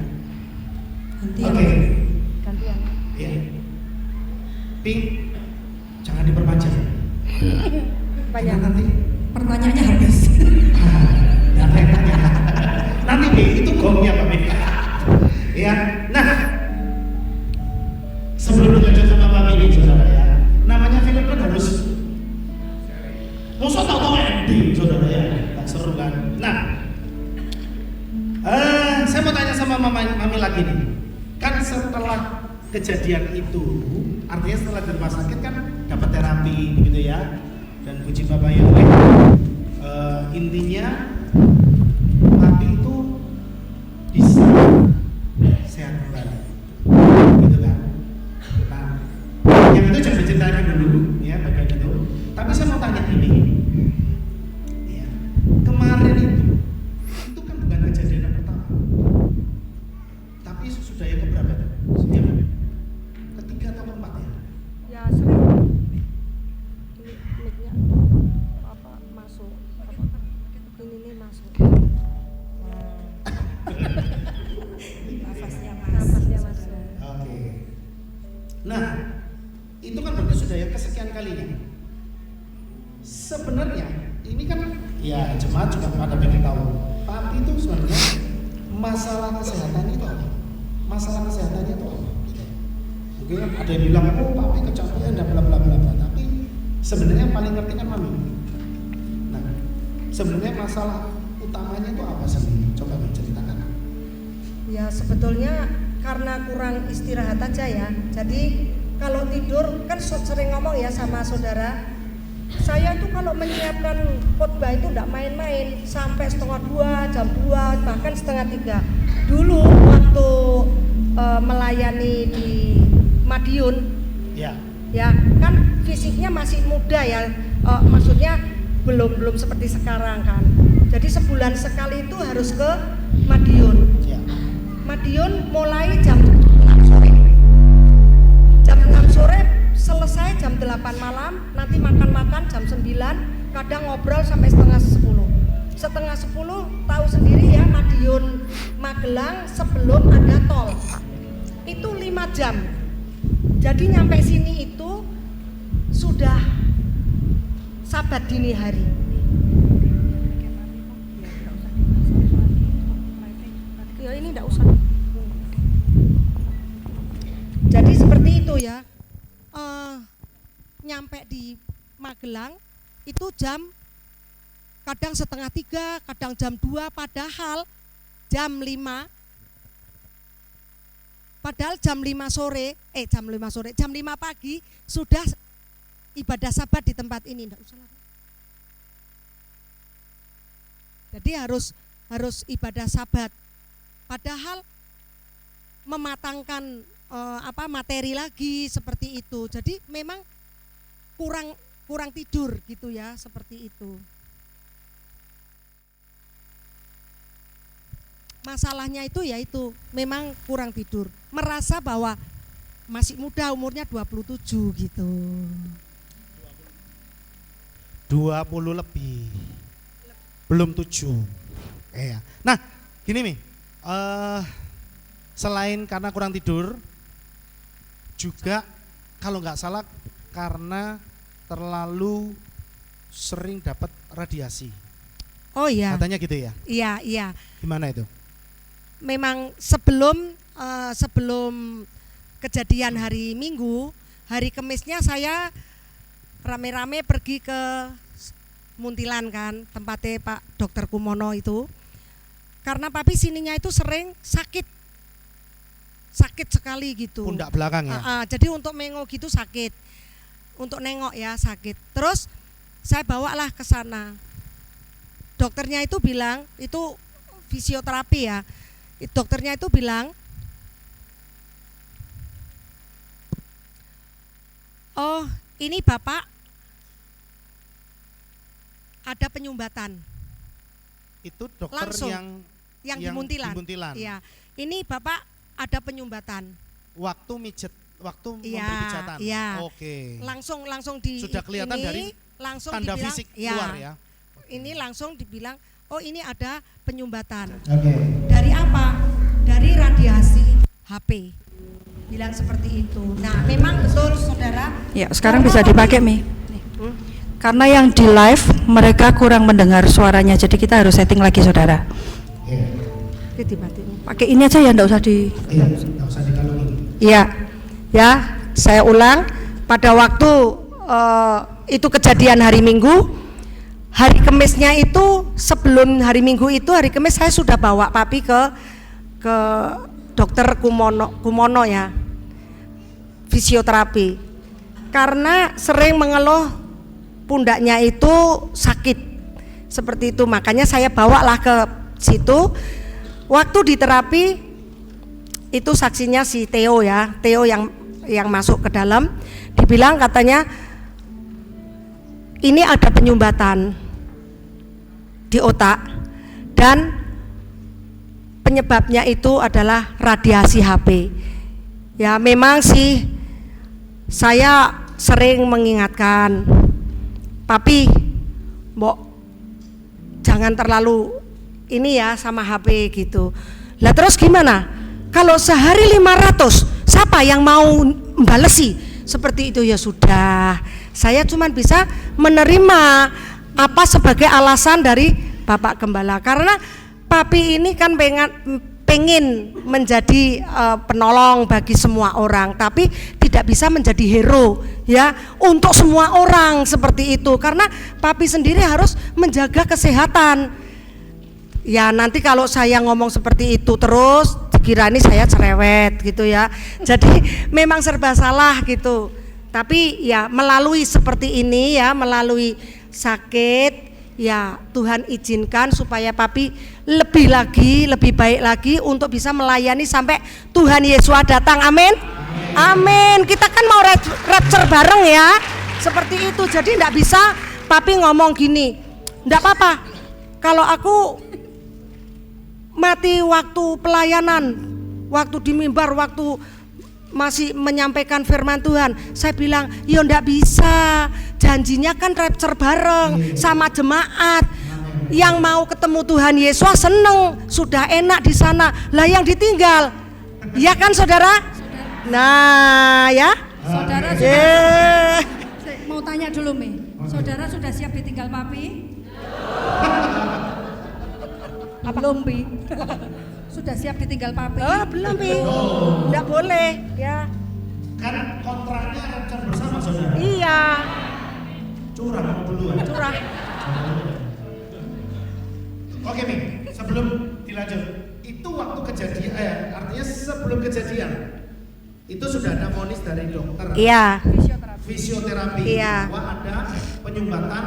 Nanti Oke. Gantian. Iya. Ping, jangan diperpanjang. Banyak. Nanti. pertanyaannya habis. Nah, tanya. Nanti Ping, itu gongnya Pak Ping. Ya, nah. Sebelum lanjut sama Pak Ping, saudara ya. Namanya film kan harus. Masa tahu ending, saudara ya. Tak seru kan. Nah. Saya mau tanya sama Mami lagi nih. Kan setelah kejadian itu, artinya setelah di rumah sakit kan dapat terapi begitu ya. Dan puji Bapak yang baik. Intinya Mami itu bisa sehat kembali. Gitu kan. Nah, yang itu jangan diceritakan dulu ya bagian itu. Tapi saya mau tanya ini. Ya. Kemarin sudah yang keberapa itu? Yang ketiga atau keempat ya? Ya sering ini mic-nya apa masuk apa ini masuk. Nafasnya Nafasnya masuk. Oke. Nah, itu kan berarti sudah yang kesekian kalinya. Sebenarnya ini kan ya jemaat juga pada pengen tahu. Tapi itu sebenarnya masalah kesehatan itu apa? Masalah kesehatan itu apa? Gitu. Mungkin ada yang bilang, oh papi kecapean dan bla bla bla bla. Tapi sebenarnya yang paling ngerti kan mami. Nah, sebenarnya masalah utamanya itu apa sih? Coba ceritakan. Ya sebetulnya karena kurang istirahat aja ya. Jadi kalau tidur kan sering ngomong ya sama saudara. Saya tuh kalau menyiapkan khotbah itu enggak main-main, sampai 1:30, jam 2, bahkan 2:30. Dulu waktu melayani di Madiun, Ya. ya kan fisiknya masih muda ya, maksudnya belum seperti sekarang kan. Jadi sebulan sekali itu harus ke Madiun. Ya. Madiun mulai jam 6 sore. Jam 6 sore selesai jam 8 malam, nanti makan-makan jam 9, kadang ngobrol sampai 9:30. 9:30 tahu sendiri ya, Madiun Magelang sebelum ada tol. Itu 5 jam. Jadi nyampe sini itu sudah sabat dini hari. Ya ini enggak usah. Jadi seperti itu ya. Nyampe di Magelang itu jam kadang 2:30, kadang jam 2, padahal jam 5 jam 5 pagi sudah ibadah sabat di tempat ini. Nggak usah lagi. Jadi harus ibadah sabat, padahal mematangkan materi lagi seperti itu. Jadi memang kurang tidur gitu ya, seperti itu. Masalahnya itu yaitu memang kurang tidur. Merasa bahwa masih muda, umurnya 27 gitu. 20 lebih. Belum 7. Iya. Nah, gini Mi. Selain karena kurang tidur, juga kalau nggak salah karena terlalu sering dapat radiasi. Oh iya. Katanya gitu ya? Iya. Gimana itu? Memang sebelum kejadian hari Minggu, hari Kemisnya saya rame-rame pergi ke Muntilan kan, tempatnya Pak Dokter Kumono itu. Karena papi sininya itu sering sakit sekali gitu. Pundak belakang ya? Jadi untuk mengok gitu sakit. Untuk nengok ya sakit. Terus saya bawalah ke sana. Dokternya itu bilang, itu fisioterapi ya. Dokternya itu bilang, oh ini Bapak ada penyumbatan. Itu dokter Langsung. yang Di Muntilan. Iya. Ini Bapak ada penyumbatan. Waktu memberi Iya, pijatan. iya. Oke. Langsung di Sudah kelihatan ini, dari langsung tanda dibilang, fisik keluar ya. Ini langsung dibilang, oh ini ada penyumbatan. Oke. Dari apa? Dari radiasi HP. Bilang seperti itu. Nah, memang betul saudara. Ya, sekarang bisa dipakai Mi. Karena yang di live mereka kurang mendengar suaranya, jadi kita harus setting lagi saudara. Pakai ini aja ya, enggak usah di. Iya, enggak usah dikalungin. Iya, ya, saya ulang. Pada waktu itu kejadian hari Minggu, hari Kemisnya itu sebelum hari Minggu itu hari Kemis saya sudah bawa papi ke dokter Kumono ya, fisioterapi. Karena sering mengeluh pundaknya itu sakit seperti itu, makanya saya bawalah ke situ. Waktu di terapi itu saksinya si Theo ya, Theo yang masuk ke dalam, dibilang katanya ini ada penyumbatan di otak dan penyebabnya itu adalah radiasi HP. Ya memang sih saya sering mengingatkan, tapi mbok jangan terlalu ini ya sama HP gitu. Lah terus gimana? Kalau sehari 500, siapa yang mau membalesi? Seperti itu ya sudah. Saya cuma bisa menerima apa sebagai alasan dari Bapak Gembala, karena Papi ini kan pengen menjadi penolong bagi semua orang, tapi tidak bisa menjadi hero ya untuk semua orang seperti itu, karena Papi sendiri harus menjaga kesehatan. Ya nanti kalau saya ngomong seperti itu terus dikira ini saya cerewet gitu ya. Jadi memang serba salah gitu. Tapi ya melalui seperti ini ya, melalui sakit ya Tuhan izinkan supaya Papi lebih lagi, lebih baik lagi untuk bisa melayani sampai Tuhan Yesus datang. Amin. Amin. Kita kan mau rapture bareng ya. Seperti itu. Jadi enggak bisa Papi ngomong gini. Enggak apa-apa. Kalau aku mati waktu pelayanan, waktu di mimbar, waktu masih menyampaikan firman Tuhan, saya bilang, ya ndak bisa, janjinya kan rapture bareng sama jemaat. Yang mau ketemu Tuhan Yesus seneng, sudah enak di sana. Lah yang ditinggal, ya kan saudara? Nah ya. Saudara sudah, mau tanya dulu Mi, saudara sudah siap ditinggal Papi? Belum Pi. Sudah siap ditinggal Papi? Oh belum Pi, nggak boleh ya. Kan kontraknya rapture bersama saudara. Iya. Curang mau duluan. Curah. Oke Mi, sebelum dilanjut, itu waktu kejadian, artinya sebelum kejadian, itu sudah ada vonis dari dokter. Iya. Fisioterapi. Iya. Bahwa ada penyumbatan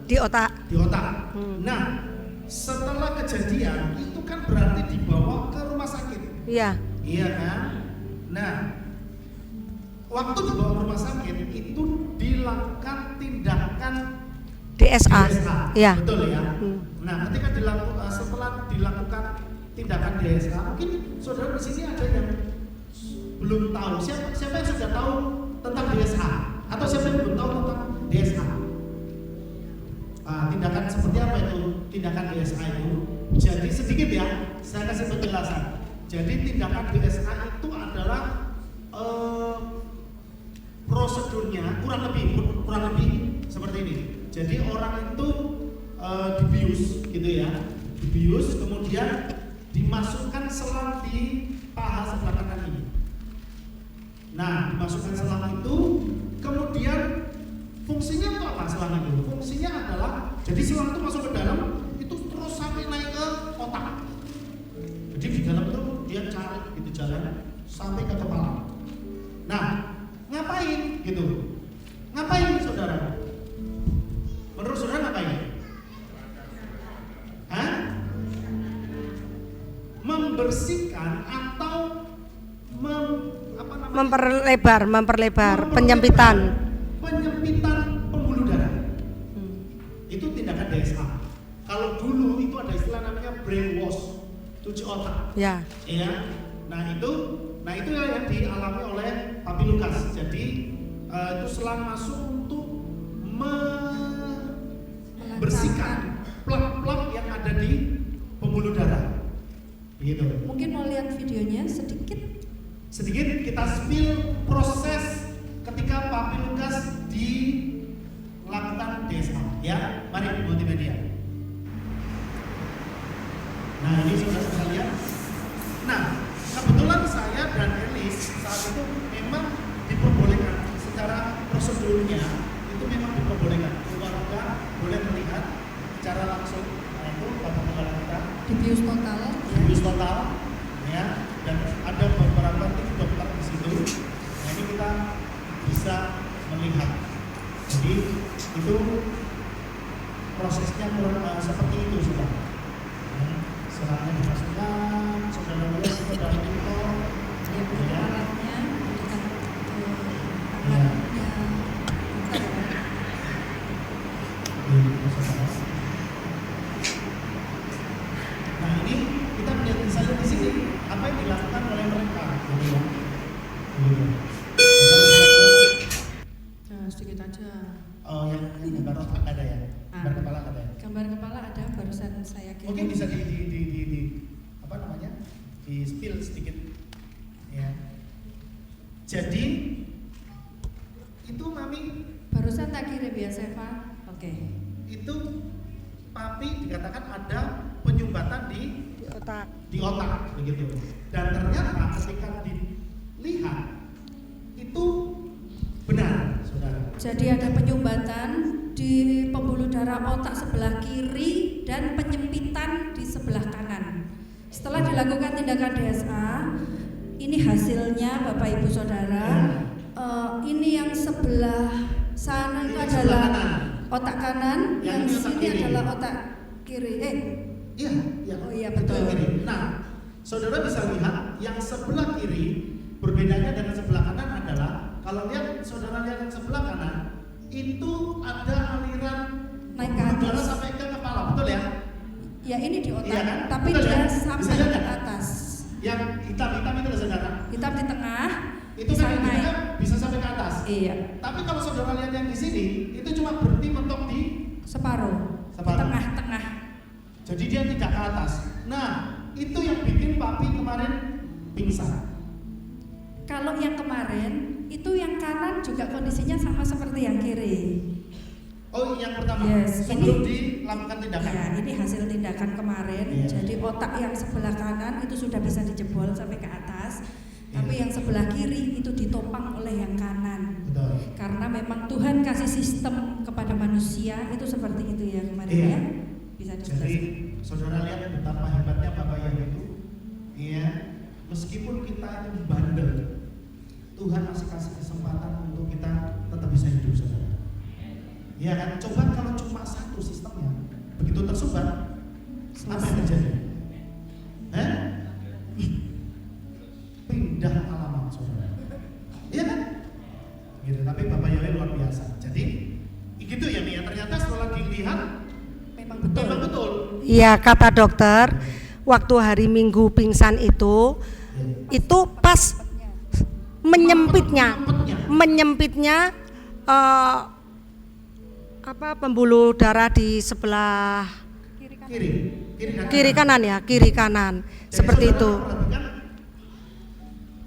Di otak. di otak. Nah, setelah kejadian itu kan berarti dibawa ke rumah sakit. Iya. Iya kan? Nah, waktu dibawa ke rumah sakit itu dilakukan tindakan DSA. Iya. Betul ya. Nah, ketika setelah dilakukan tindakan DSA, mungkin saudara di sini ada yang belum tahu. Siapa yang sudah tahu tentang DSA? Atau siapa yang belum tahu tentang DSA? Tindakan seperti apa itu tindakan DSA itu? Jadi sedikit ya, saya kasih penjelasan. Jadi tindakan DSA itu adalah prosedurnya kurang lebih seperti ini. Jadi orang itu dibius gitu ya, dibius kemudian dimasukkan selang di paha sebelah kanan ini. Nah, dimasukkan selang itu kemudian fungsinya itu apa selang itu? Fungsinya adalah jadi selang itu masuk ke dalam itu terus sampai naik ke otak. Jadi di dalam itu dia cari gitu jalan sampai ke kepala. Nah, ngapain gitu? Ngapain saudara? Menurut saudara ngapain? Hah? Membersihkan atau memperlebar penyempitan pembuluh darah. Itu tindakan DSA. Kalau dulu itu ada istilah namanya brainwash, cuci otak. Ya. Iya. Nah itu yang dialami oleh Papi Lukas. Jadi itu selang masuk untuk membersihkan plak-plak yang ada di pembuluh darah. Gitu. Mungkin mau lihat videonya sedikit. Sedikit kita spill proses ketika Papi Lukas dilakukan DSA. Ya, mari multimedia. Nah ini sudah saya lihat. Nah kebetulan saya dan Elis saat itu memang diperbolehkan secara prosedurnya itu memang diperbolehkan keluarga boleh melihat secara langsung. Nah itu Bapak Kepala kita Dibius total. dibius total ya, dan ada beberapa tim dokter di situ. Nah ini kita bisa melihat. Jadi itu prosesnya kurang seperti itu sudah. Selangnya dimasukkan, saudara lihat ke dalam itu. Ya, bukan alatnya, Nah ini kita bisa lihat di sini Mungkin bisa di apa namanya? Di spill sedikit. Ya. Jadi itu Mami Barusan tak kirim ya Seva. Oke. itu Papi dikatakan ada penyumbatan di otak begitu. Dan ternyata ketika dilihat itu benar, saudara. Jadi ada penyumbatan di pembuluh darah otak sebelah kiri dan penyempitan di sebelah kanan. Setelah dilakukan tindakan DSA, ini hasilnya Bapak Ibu Saudara. Ini yang sebelah sana itu adalah otak kanan, yang sini adalah otak kiri. Iya. Oh iya Itu betul. yang kiri. Nah, saudara bisa lihat yang sebelah kiri berbedanya dengan sebelah kanan adalah kalau saudara lihat yang sebelah kanan itu ada aliran Naik ke atas. udara sampai ke kepala, betul ya? Ya ini di otak, Iya kan? tapi Betul dia ya? sampai Bisa lihat ke kan? atas. Yang hitam-hitam itu loh saudara. Hitam di tengah, Itu kan yang naik. kita bisa sampai ke atas. Iya, Tapi kalau saudara lihat yang di sini itu cuma berhenti mentok di separuh. Di Separuh. tengah-tengah. jadi dia tidak ke atas. Nah, itu yang bikin Papi kemarin pingsan. Kalau yang kemarin itu yang kanan juga kondisinya sama seperti yang kiri. Oh, yang pertama Yes, sebelum ini- dilakukan tindakan. Ya, ini hasil tindakan kemarin. Iya. Jadi otak yang sebelah kanan itu sudah bisa dijebol sampai ke atas, tapi Iya. yang sebelah kiri itu ditopang oleh yang kanan. Betul. Karena memang Tuhan kasih sistem kepada manusia itu seperti itu ya kemarin Iya. ya. Bisa Jadi dijelaskan. saudara lihat betapa hebatnya Bapak yang itu. Iya. Meskipun kita itu bandel, Tuhan masih kasih kesempatan untuk kita tetap bisa hidup, saudara. Iya kan? Coba kalau cuma satu sistemnya, begitu tersumbat, apa yang terjadi? Pindah alamat, saudara. Iya kan? Gitu. Tapi Bapak Yohe luar biasa. Jadi gitu ya Mia. Ternyata setelah dilihat Memang betul. memang betul. Iya, kata dokter, waktu hari Minggu pingsan itu pas menyempitnya pembuluh darah di sebelah kiri kanan. Jadi Seperti saudara itu. perhatikan,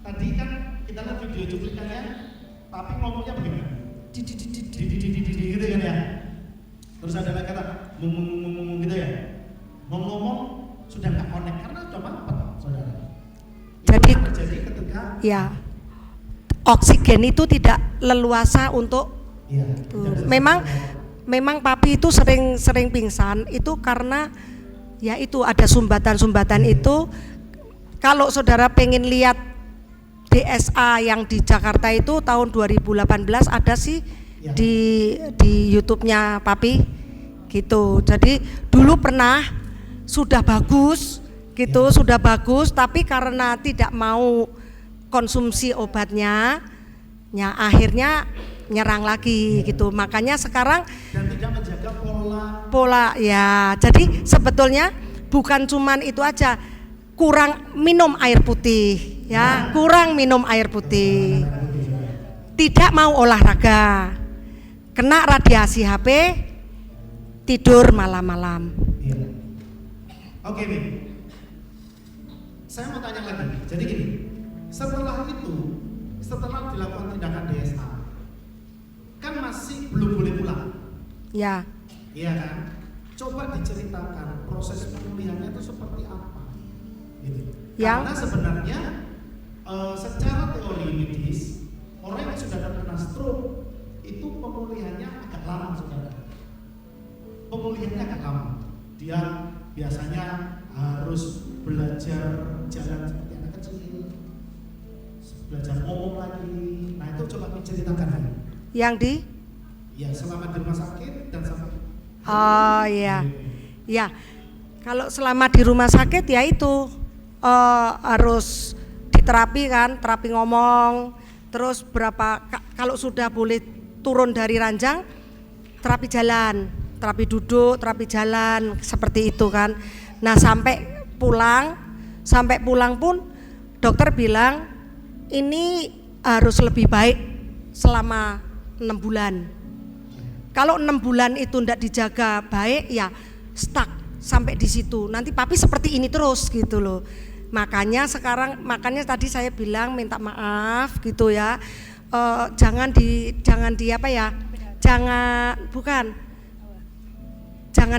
tadi kan kita lihat video cuplikannya, Papi ngomongnya bagaimana? Gitu kan ya. Terus ada lagi kata ngomong gitu ya. Ngomong sudah nggak connect karena coba apa, saudara? Jadi Itu terjadi ketika ya oksigen itu tidak leluasa untuk iya. memang Papi itu sering pingsan itu karena ya itu ada sumbatan itu. Kalau saudara pengen lihat DSA yang di Jakarta itu tahun 2018 ada sih Ya. di YouTube-nya Papi gitu. Jadi dulu pernah sudah bagus gitu, sudah bagus, tapi karena tidak mau konsumsi obatnya, ya akhirnya nyerang lagi gitu. Makanya sekarang Dan tidak menjaga pola ya. Jadi sebetulnya bukan cuman itu aja, kurang minum air putih ya, kurang minum air putih. Tidak mau olahraga. Kena radiasi HP, tidur malam-malam. Iya. Oke, Mi. Saya mau tanya lagi. Jadi gini, setelah dilakukan tindakan DSA, kan masih belum boleh pulang. Ya. Iya kan? Coba diceritakan proses pemulihannya itu seperti apa. Gitu. Karena sebenarnya secara teori medis, orang yang sudah terkena stroke itu pemulihannya agak lama, saudara. Pemulihannya agak lama. Dia biasanya harus belajar jalan seperti anak kecil, belajar ngomong lagi. Nah itu coba diceritakan. Yang di Ya selama di rumah sakit dan sampai. Oh iya. Ya. Kalau selama di rumah sakit ya itu harus diterapi kan, terapi ngomong. Terus kalau sudah boleh turun dari ranjang, terapi jalan, terapi duduk, terapi jalan, seperti itu kan. Nah, sampai pulang pun dokter bilang ini harus lebih baik selama 6 bulan. Kalau 6 bulan itu tidak dijaga baik ya stuck sampai di situ. Nanti papi seperti ini terus gitu loh. Makanya tadi saya bilang minta maaf gitu ya. Jangan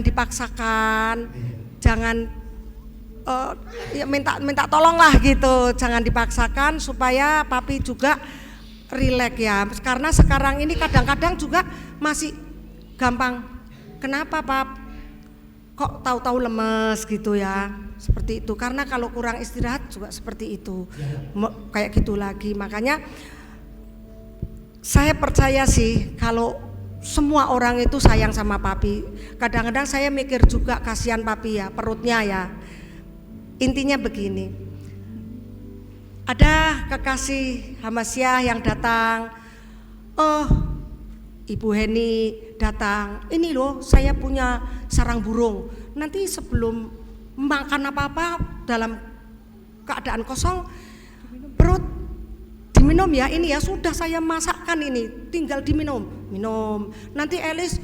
dipaksakan, jangan minta tolong lah gitu, jangan dipaksakan supaya papi juga rileks ya. Karena sekarang ini kadang-kadang juga masih gampang. Kenapa pap? Kok tahu-tahu lemes gitu ya? Seperti itu. Karena kalau kurang istirahat juga seperti itu. Kayak gitu lagi. Makanya saya percaya sih kalau semua orang itu sayang sama papi. Kadang-kadang saya mikir juga kasihan papi ya, perutnya ya. Intinya begini, ada kekasih Hamasyah yang datang, Ibu Heni datang, ini loh saya punya sarang burung, nanti sebelum makan apa-apa dalam keadaan kosong, perut diminum ya, ini ya sudah saya masakkan ini, tinggal minum. Nanti Elis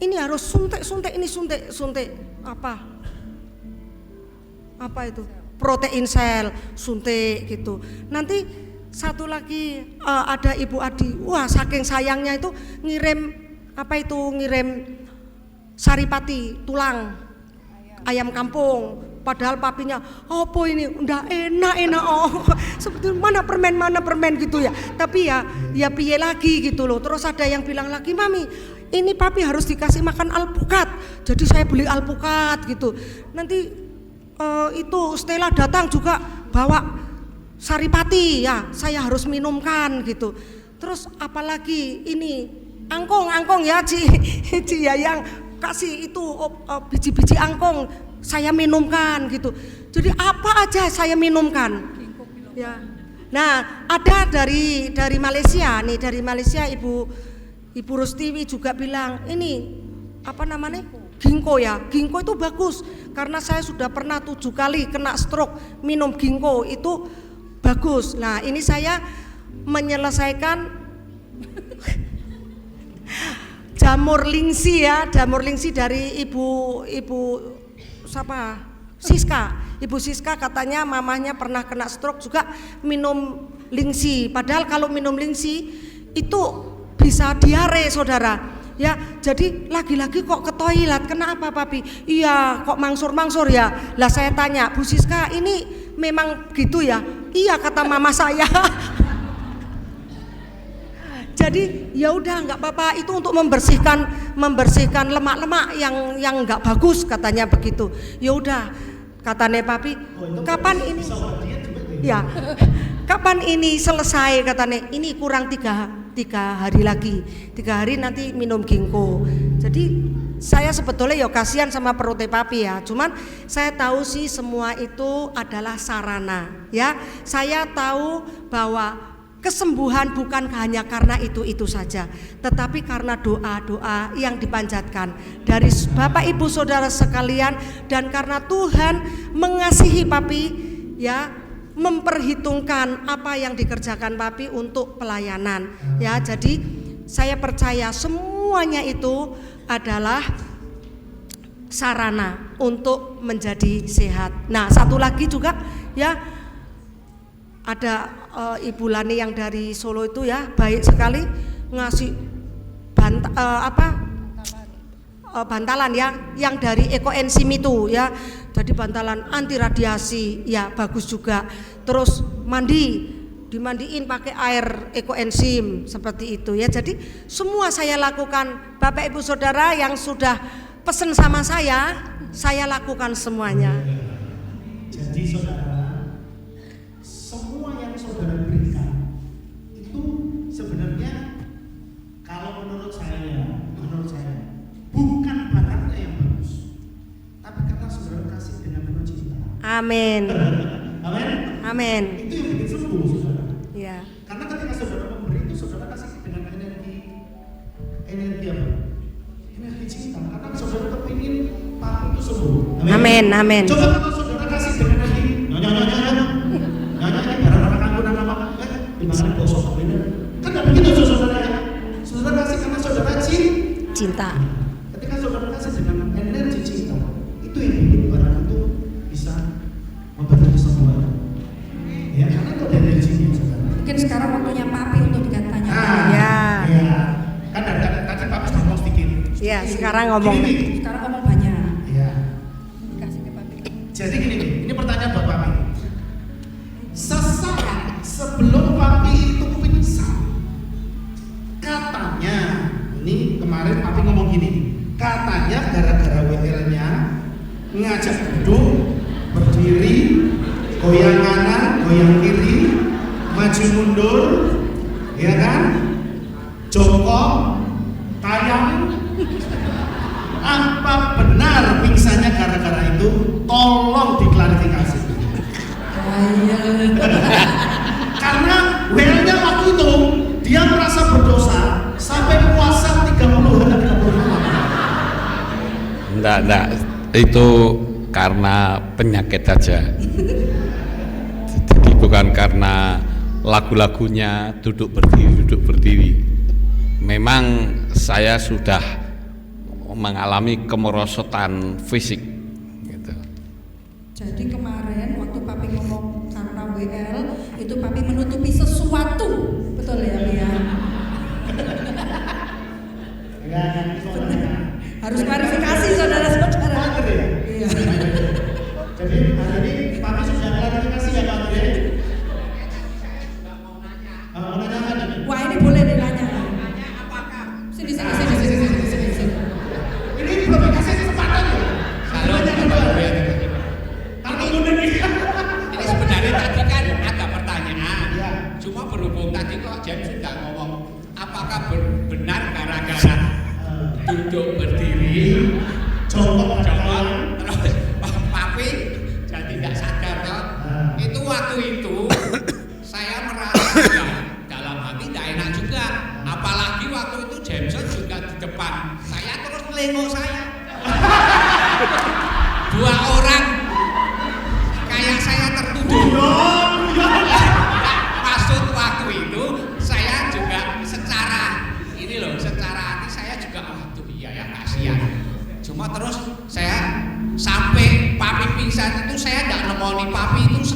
ini harus suntik apa itu? Protein sel, suntik gitu. Nanti satu lagi ada Ibu Adi, wah saking sayangnya itu ngirim saripati tulang ayam kampung. Padahal papinya, apa ini udah enak seperti mana permen gitu ya. Tapi ya piye lagi gitu loh. Terus ada yang bilang lagi, mami ini papi harus dikasih makan alpukat. Jadi saya beli alpukat gitu. Nanti itu Stella datang juga bawa saripati ya, saya harus minumkan gitu. Terus apalagi ini angkong ya Ci Yayang kasih itu biji-biji angkong saya minumkan gitu. Jadi apa aja saya minumkan. Ya. Nah, ada dari Malaysia nih, dari Malaysia Ibu Rustiwi juga bilang, ini apa namanya? Ginkgo ya. Ginkgo itu bagus karena saya sudah pernah 7 kali kena stroke, minum ginkgo itu bagus. Nah, ini saya menyelesaikan jamur lingsi ya, jamur lingsi dari Ibu siapa? Ibu Siska katanya mamahnya pernah kena stroke juga minum lingsi. Padahal kalau minum lingsi itu bisa diare saudara. Ya, jadi lagi-lagi kok ke toilet. Kenapa papi? Iya, kok mangsur ya. Lah saya tanya, Bu Siska ini memang gitu ya? Iya kata mama saya. Jadi ya udah nggak apa-apa, itu untuk membersihkan lemak-lemak yang nggak bagus katanya begitu. Ya udah katanya papi, kapan ini? Ya, kapan ini selesai katanya? Ini kurang tiga hari lagi, 3 hari nanti minum ginkgo. Jadi saya sebetulnya ya kasihan sama perutnya papi ya. Cuman saya tahu sih semua itu adalah sarana. Ya, saya tahu bahwa kesembuhan bukan hanya karena itu saja, tetapi karena doa-doa yang dipanjatkan dari Bapak Ibu Saudara sekalian, dan karena Tuhan mengasihi papi ya, memperhitungkan apa yang dikerjakan papi untuk pelayanan ya. Jadi saya percaya semuanya itu adalah sarana untuk menjadi sehat. Nah, satu lagi juga ya, ada Ibu Lani yang dari Solo itu ya, baik sekali ngasih bantalan ya, yang dari ekoenzim itu ya. Jadi bantalan anti radiasi ya, bagus juga. Terus dimandiin pakai air ekoenzim seperti itu ya. Jadi semua saya lakukan. Bapak Ibu Saudara yang sudah pesen sama saya lakukan semuanya. Jadi saudara, semua yang saudara berikan itu sebenarnya kalau menurut saya bukan barangnya yang bagus, tapi karena saudara kasih dengan penuh cinta. Amin. Amin. Itu yang bikin sembuh saudara. Ya. Karena ketika saudara memberi itu saudara kasih dengan energi apa? Energi cinta. Karena saudara kepingin papi itu sembuh. Amin. Coba kalau saudara kasih dengan energi nyanyi barang-barang aku nama dimakan bosok bener. Kan enggak begitu saudara ya. Saudara kasih karena saudara cinta. Ketika Ketika saudara kasih dengan energi cinta, itu yang Karena kok dari sini, saudara. Mungkin sekarang waktunya Papi untuk ditanya. Ya. Iya. Kan tadi Papi sudah ngomong sedikit. Iya, sekarang ngomong. Gini, Sekarang ngomong banyak. Iya. Kasih ke Papi. Jadi gini nih, ini pertanyaan buat Papi. Sesaat sebelum Papi itu pingsan, katanya, ini kemarin Papi ngomong gini, katanya gara-gara WL-nya ngajak duduk, berdiri, goyang kanan, goyang kiri, maju mundur, ya kan? Jongkok, tayang. Apa benar pingsannya gara-gara itu? Tolong diklarifikasi. Karena WL-nya waktu itu dia merasa berdosa sampai puasa 30 hari 30 malam. Enggak, itu karena penyakit saja. Jadi bukan karena lagu-lagunya duduk berdiri. Memang saya sudah mengalami kemerosotan fisik gitu. Jadi kemarin waktu Papi ngomong karena WL itu Papi menutupi sesuatu, betul ya Mia? Harus klarifikasi saudara-saudara. Iya. Jadi hari ini Papi sudah klarifikasi ya Pak Andre? Mau nanya apa nih? Wah ini boleh ditanya. Sini. Ini belum dikasih kesempatan ya? Halo, ini sebenarnya tadi kan ada pertanyaan, Ya. cuma berhubung tadi kok James sudah ngomong, apakah benar gara-gara duduk berdiri, Jongkok terus Papi jadi tidak sadar toh? Itu waktu itu saya merasa juga dalam hati tidak enak juga, apalagi waktu itu Jameson juga di depan saya terus melengok saya. Dua orang kayak saya tertuduh. Maksud waktu itu saya juga secara hati saya juga waduh iya ya kasihan. Cuma terus saya sampai Papi pingsan itu saya tidak nemoni Papi itu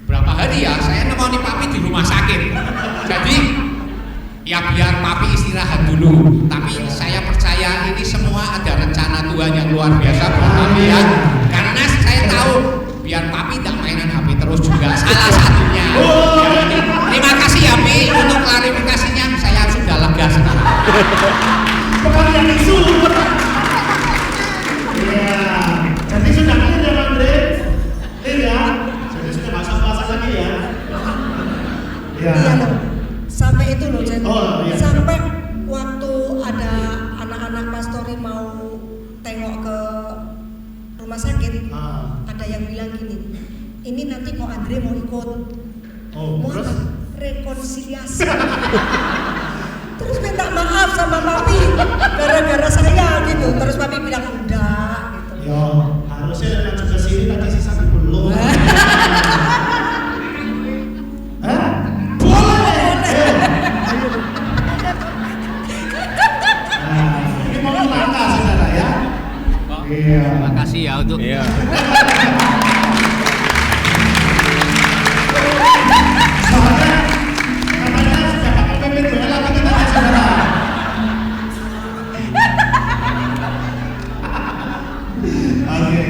berapa hari ya, saya nemoni Papi di rumah sakit. Jadi ya biar Papi istirahat dulu, tapi saya percaya ini semua ada rencana Tuhan yang luar biasa buat Papi ya. Karena saya tahu biar Papi tidak mainan HP terus juga salah satunya. Jadi, terima kasih ya Pi untuk klarifikasinya, saya sudah lega sekarang. Pekerjaan isu. Iya. Jadi sudah clear ya Pak Andre? Clear ya? Jadi sudah nggak usah puasa lagi ya? Iya loh. Sampai itu loh, Jen. Oh, iya. Sampai waktu ada anak-anak pastori mau tengok ke rumah sakit, ada yang bilang gini, ini nanti kok Andre mau ikut. Mau Terus? apa? Rekonsiliasi. Terus minta maaf sama Papi gara-gara saya gitu. Terus Papi bilang enggak gitu. Ya, harusnya maju ke sini tadi sisa belum. Hah? Boleh. Nah, ini mau langkah saudara ya. Iya. Terima kasih ya untuk Soalnya katanya sudah pakai pemimpin duel lagi katanya saudara. Oke.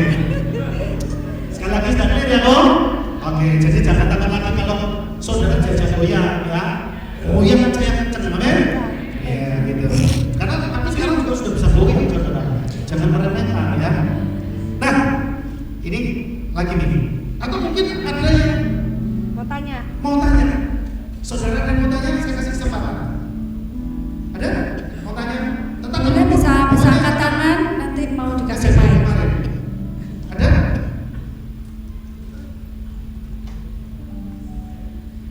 Sekali lagi sudah clear ya Om? Oke, jadi jangan takut lagi kalau saudara diajak goyang ya. Goyang aja yang kenceng, amin? Iya gitu. Karena aku sekarang juga sudah bisa goyang saudara. Jangan meremehkan ya. Nah, ini lagi nih. Atau mungkin ada yang Mau tanya? mau tanya, saudara ada yang mau tanya, saya kasih kesempatan. Ada? Mau tanya? Tentang Boleh bisa angkat tangan, nanti mau dikasih kejadian mic. kemarin. Ada?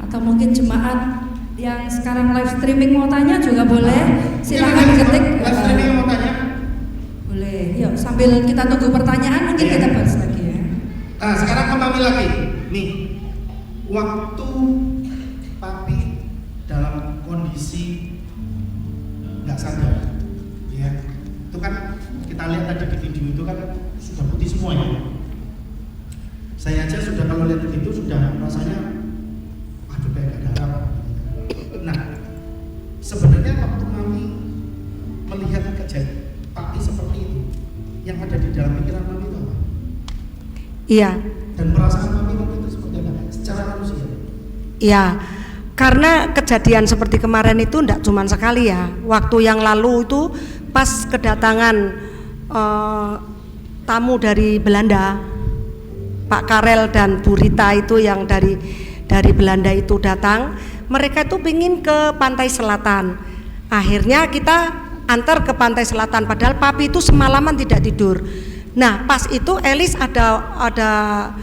Atau mungkin jemaat yang sekarang live streaming mau tanya juga boleh. Silakan ketik. Live streaming yang mau tanya? Boleh. Yuk sambil kita tunggu pertanyaan mungkin Iya. kita bahas lagi ya. Nah, sekarang kembali lagi. Nih, waktu Papi dalam kondisi nggak sadar, ya, itu kan kita lihat tadi di video itu kan sudah putih semua ya. Saya aja sudah kalau lihat begitu sudah rasanya Iya. Dan perasaan Mami waktu itu seperti apa? Secara manusia. Iya. Karena kejadian seperti kemarin itu tidak cuma sekali ya. Waktu yang lalu itu pas kedatangan tamu dari Belanda, Pak Karel dan Bu Rita itu yang dari Belanda itu datang, mereka itu pingin ke pantai selatan. Akhirnya kita antar ke pantai selatan, padahal papi itu semalaman tidak tidur. Nah pas itu Elis ada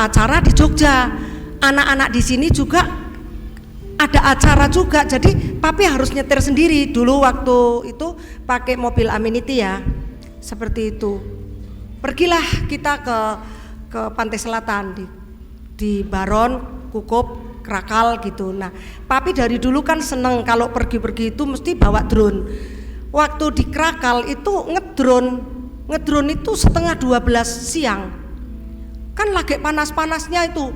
acara di Jogja, anak-anak di sini juga ada acara juga, jadi papi harus nyetir sendiri. Dulu waktu itu pakai mobil Amenity ya, seperti itu. Pergilah kita ke pantai selatan di Baron, Kukup, Krakal gitu. Nah, papi dari dulu kan seneng kalau pergi-pergi itu mesti bawa drone. Waktu di Krakal itu ngedrone itu setengah 12 siang. Kan lagi panas-panasnya itu,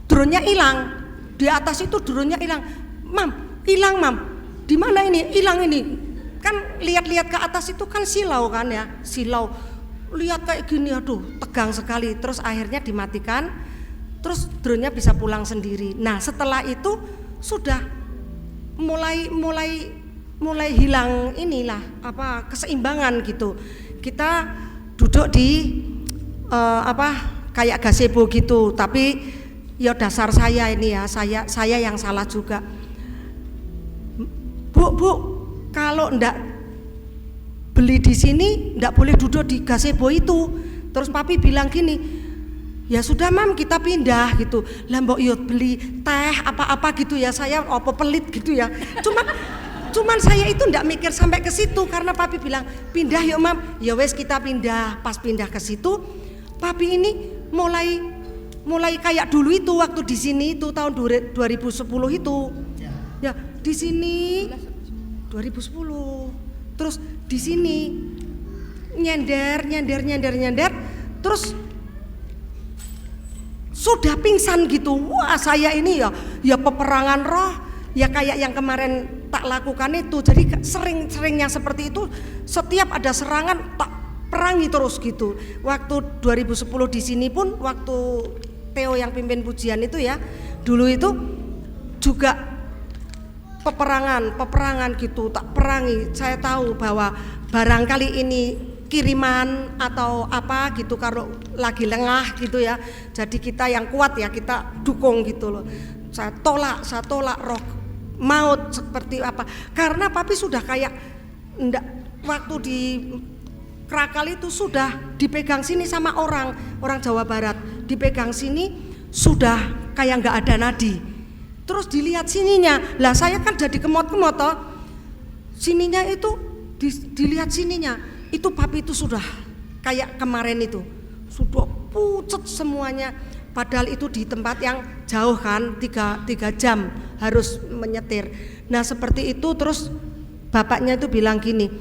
drone-nya hilang. Di atas itu drone-nya hilang. Mam, hilang mam. Di mana ini? Hilang ini. Kan lihat-lihat ke atas itu kan silau kan ya, silau. Lihat kayak gini, aduh tegang sekali. Terus akhirnya dimatikan. Terus drone-nya bisa pulang sendiri. Nah setelah itu sudah mulai hilang inilah apa keseimbangan gitu. Kita duduk di kayak gazebo gitu. Tapi ya dasar saya ini ya, saya yang salah juga. Bu, kalau ndak beli di sini ndak boleh duduk di gazebo itu. Terus papi bilang gini, ya sudah mam kita pindah gitu. Lah mbok yo beli teh apa-apa gitu ya, saya apa pelit gitu ya. Cuman saya itu ndak mikir sampai ke situ karena papi bilang pindah yuk mam. Ya wes kita pindah. Pas pindah ke situ, papi ini mulai kayak dulu itu waktu di sini itu tahun 2010 itu. Ya, di sini 2010. Terus di sini nyender terus sudah pingsan gitu. Wah, saya ini ya peperangan roh, ya kayak yang kemarin tak lakukan itu. Jadi sering-seringnya seperti itu, setiap ada serangan tak perangi terus gitu. Waktu 2010 di sini pun waktu Theo yang pimpin pujian itu ya, dulu itu juga peperangan gitu, tak perangi. Saya tahu bahwa barangkali ini kiriman atau apa gitu kalau lagi lengah gitu ya. Jadi kita yang kuat ya kita dukung gitu loh. Saya tolak roh maut seperti apa. Karena papi sudah kayak enggak, waktu di Krakal itu sudah dipegang sini sama orang Jawa Barat, dipegang sini sudah kayak nggak ada nadi. Terus dilihat sininya, lah saya kan jadi kemot-kemot toh. Sininya itu dilihat sininya, itu papi itu sudah kayak kemarin itu, sudah pucet semuanya. Padahal itu di tempat yang jauh kan, 3 jam harus menyetir. Nah seperti itu. Terus bapaknya itu bilang gini,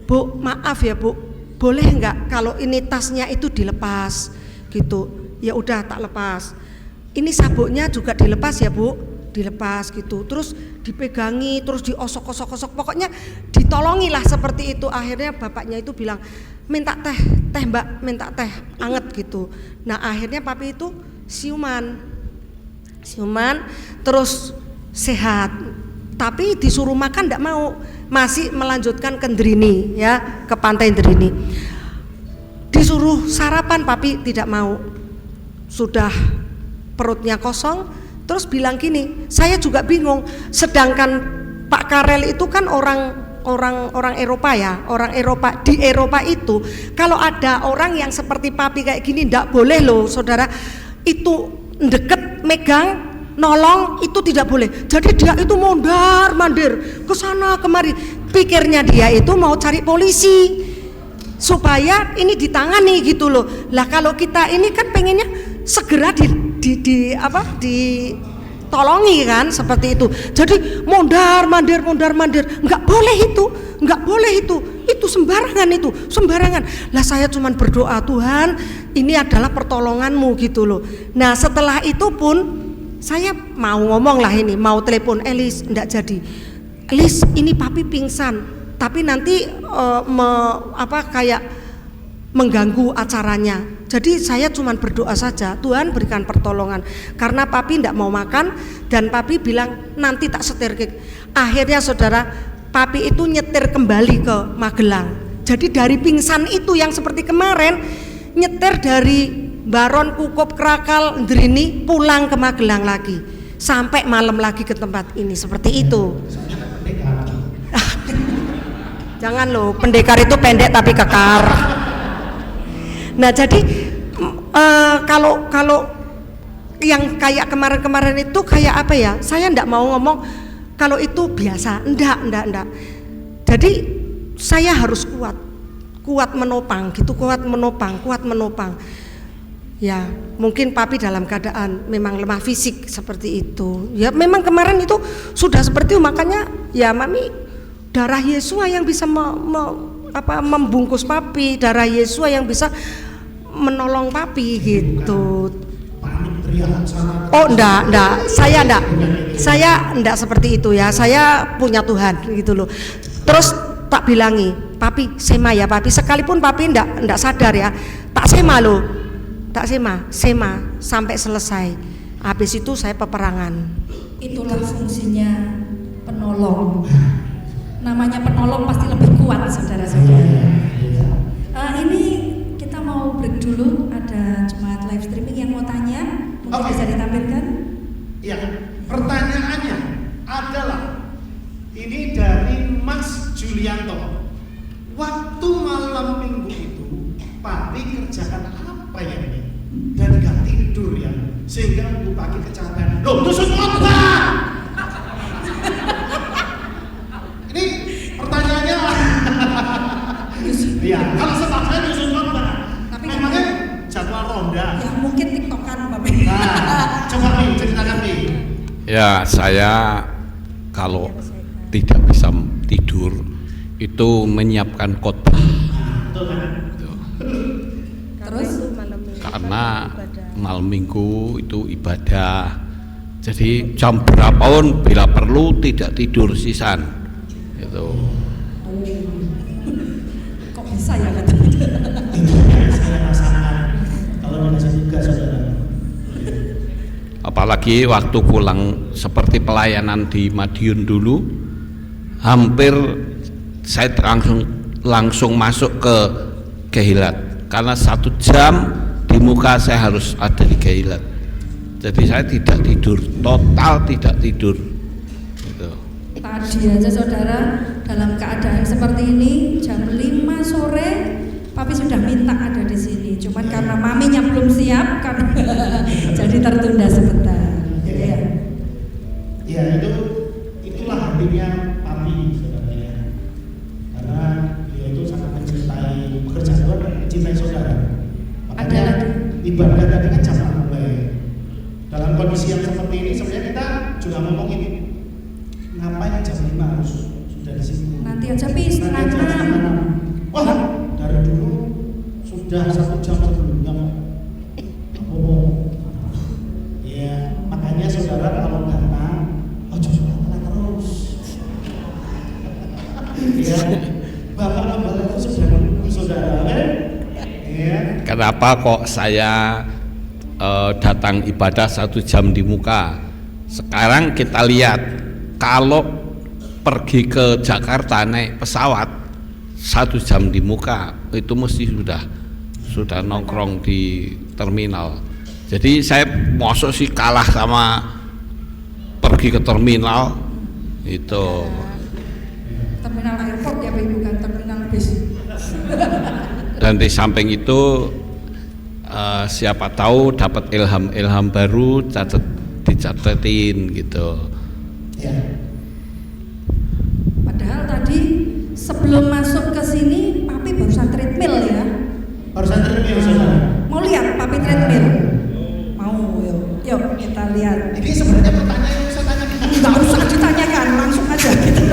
Bu maaf ya Bu, boleh nggak kalau ini tasnya itu dilepas gitu. Ya udah tak lepas. Ini sabuknya juga dilepas ya Bu, dilepas gitu. Terus dipegangi, terus diosok-osok, pokoknya ditolongi lah seperti itu. Akhirnya bapaknya itu bilang minta teh mbak, minta teh anget gitu. Nah akhirnya papi itu siuman terus sehat. Tapi disuruh makan enggak mau, masih melanjutkan ke Ndrini ya, ke pantai Ndrini. Disuruh sarapan papi tidak mau, sudah perutnya kosong. Terus bilang gini, saya juga bingung, sedangkan Pak Karel itu kan orang Eropa ya, orang Eropa. Di Eropa itu kalau ada orang yang seperti papi kayak gini enggak boleh loh saudara, itu deket megang nolong itu tidak boleh. Jadi dia itu mondar-mandir ke sana kemari. Pikirnya dia itu mau cari polisi supaya ini ditangani gitu loh. Lah kalau kita ini kan pengennya segera ditolongi kan seperti itu. Jadi mondar-mandir, enggak boleh itu sembarangan. Lah saya cuman berdoa, Tuhan, ini adalah pertolonganmu gitu loh. Nah, setelah itu pun saya mau ngomong lah ini, mau telepon Elis, enggak jadi. Elis, ini papi pingsan, tapi nanti kayak mengganggu acaranya. Jadi saya cuma berdoa saja, Tuhan berikan pertolongan. Karena papi tidak mau makan dan papi bilang nanti tak setir. Akhirnya saudara, papi itu nyetir kembali ke Magelang. Jadi dari pingsan itu yang seperti kemarin, nyetir dari Baron, Kukup, Krakal, Ndrini pulang ke Magelang lagi. Sampai malam lagi ke tempat ini, seperti itu. Jangan loh, pendekar itu pendek tapi kekar. Nah jadi kalau yang kayak kemarin-kemarin itu kayak apa ya? Saya enggak mau ngomong kalau itu biasa, enggak. Jadi saya harus kuat menopang gitu, kuat menopang. Ya mungkin papi dalam keadaan memang lemah fisik seperti itu. Ya memang kemarin itu sudah seperti itu, makanya ya mami darah Yesua yang bisa membungkus papi, darah Yesua yang bisa menolong papi gitu. Oh enggak, saya enggak seperti itu ya. Saya punya Tuhan gitu loh. Terus tak bilangi, papi sema ya papi, sekalipun papi enggak sadar ya, tak sema loh, sema sampai selesai. Habis itu saya peperangan. Itulah fungsinya penolong. Namanya penolong pasti lebih kuat, saudara-saudara. Ini kita mau break dulu. Ada jemaat live streaming yang mau tanya, mungkin bisa ditampilkan. Ya, pertanyaannya adalah ini dari Mas Julianto. Waktu malam minggu itu, papi kerjakan apa ya ini? Dan gak tidur ya, sehingga minggu pagi kecelakaan. Loh, tusuk otak! Ini pertanyaannya. Iya, kalau setahu saya tusuk otak. Tapi memangnya jadwal ronda. Ya mungkin tiktokan papi. Nah, coba nih ceritakan nih. Ya, saya kalau tidak bisa tidur itu menyiapkan khotbah. Terus karena malam minggu itu ibadah. Jadi jam berapapun bila perlu tidak tidur sisan. Itu. Kok bisa ya kata? Saya rasakan kalau dikasih tugas saudara. Apalagi waktu pulang seperti pelayanan di Madiun dulu, hampir saya langsung masuk ke Gehilat karena 1 jam di muka saya harus ada di Gehilat. Jadi saya tidak tidur, total tidak tidur. Gitu. Tadi aja saudara dalam keadaan seperti ini jam 5 sore papi sudah minta ada di sini. Cuman karena maminya belum siap kan jadi tertunda sebentar. Ya. Ya itulah hatinya papi saudara ya. Karena dia itu sangat mencintai pekerjaan Tuhan dan mencintai saudara. Makanya ibadah tadi kan jam 6 mulai. Dalam kondisi yang seperti ini sebenarnya kita juga ngomong ini, ngapain jam 5 harus sudah di sini. Nanti aja pi setengah 6. Wah, dari dulu sudah 1 jam sebelumnya. Ya, makanya saudara kalau datang, jangan telat terus. Ya, Bapak Gembala itu sudah menunggu saudara, kan? Ya. Kenapa kok saya datang ibadah 1 jam di muka? Sekarang kita lihat, kalau pergi ke Jakarta naik pesawat 1 jam di muka itu mesti sudah nongkrong di terminal. Jadi saya mosok sih kalah sama pergi ke terminal itu. Terminal airport ya bukan terminal bis. Dan di samping itu siapa tahu dapat ilham baru, dicatetin gitu. Padahal tadi sebelum masuk ke sini papi barusan treadmill ya. Barusan treadmill saudara. Mau lihat papi treadmill? Mau, yuk kita lihat. Ini sebenarnya pertanyaan yang bisa tanya kita. Nggak usah ditanyakan, langsung aja kita.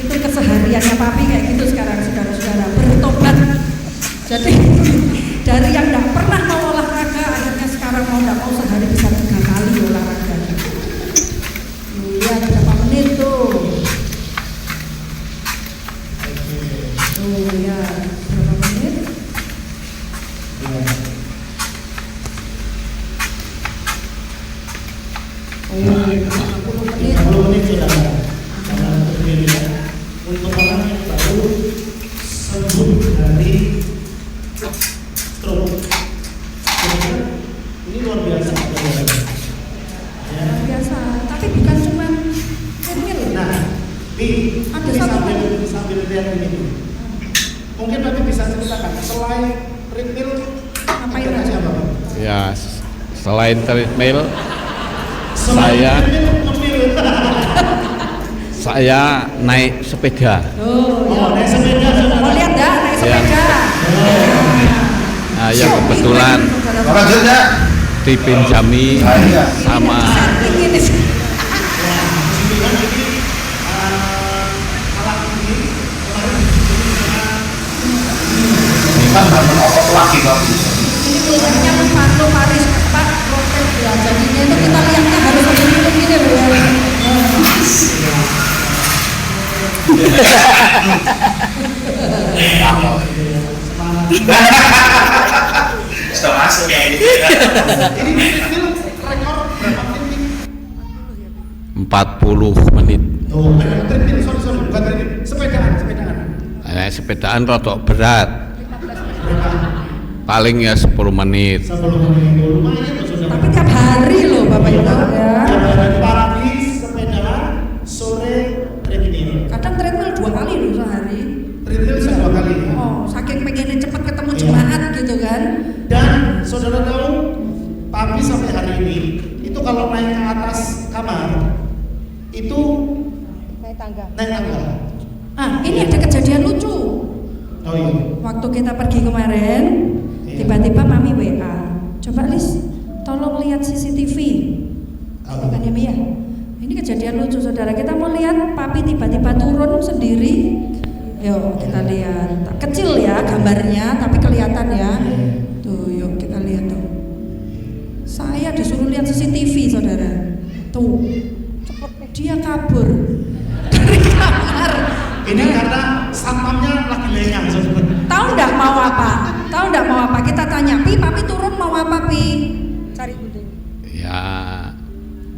Itu kesehariannya papi kayak gitu sekarang saudara-saudara, bertobat. Jadi dari yang nggak pernah mau olahraga akhirnya sekarang mau nggak mau sehari bisa 3 kali olahraga. Lihat berapa menit tuh. 30 menit saudara. Karena berdiri ya. Untuk orang yang baru sembuh dari stroke. Ini luar biasa. Ya. Luar biasa. Tapi bukan cuma treadmill. Nah, ini sambil lihat ini. Mungkin nanti bisa ceritakan selain treadmill Ngapain aja apa? Ya, selain treadmill, Selain treadmill, saya naik sepeda. naik sepeda. Mau lihat nggak naik sepeda? Nah, yang kebetulan dipinjami sama Ini sih. Ini punyanya Parlo Paris Pak Roket ya. Jadinya itu kita lihatnya harus begini loh ya. Sudah masuk ya gitu. Ini film rekor berapa menit? 40 menit. Oh, treadmill, sorry, bukan treadmill, sepedaan. Sepedaan rotok berat. Paling ya 10 menit. 10 menit, lumayan loh saudara. Tapi tiap hari loh Bapak Ibu ya. Pagi sepedaan, sore treadmill. Kadang treadmill 2 kali loh sehari. Treadmill bisa 2 kali. Oh, saking pengennya cepat ketemu jemaat gitu kan. Dan saudara tahu, Papi sampai hari ini itu kalau naik ke atas kamar itu Naik tangga. naik tangga. Ah, ini ada kejadian lucu. Oh iya. Waktu kita pergi kemarin, tiba-tiba Mami WA. Coba Lis, tolong lihat CCTV. Bukan ya Mia? Ini kejadian lucu saudara. Kita mau lihat Papi tiba-tiba turun sendiri. Yuk kita lihat. Kecil ya gambarnya, tapi kelihatan ya. Tuh, yuk kita lihat tuh. Saya disuruh lihat CCTV saudara. Tuh, dia kabur dari kamar. Ini karena satpamnya lagi lenyang saudara. Tahu nggak mau apa? Tahu nggak mau apa? Kita tanya, Papi turun mau apa Pi? Cari gunting. Ya,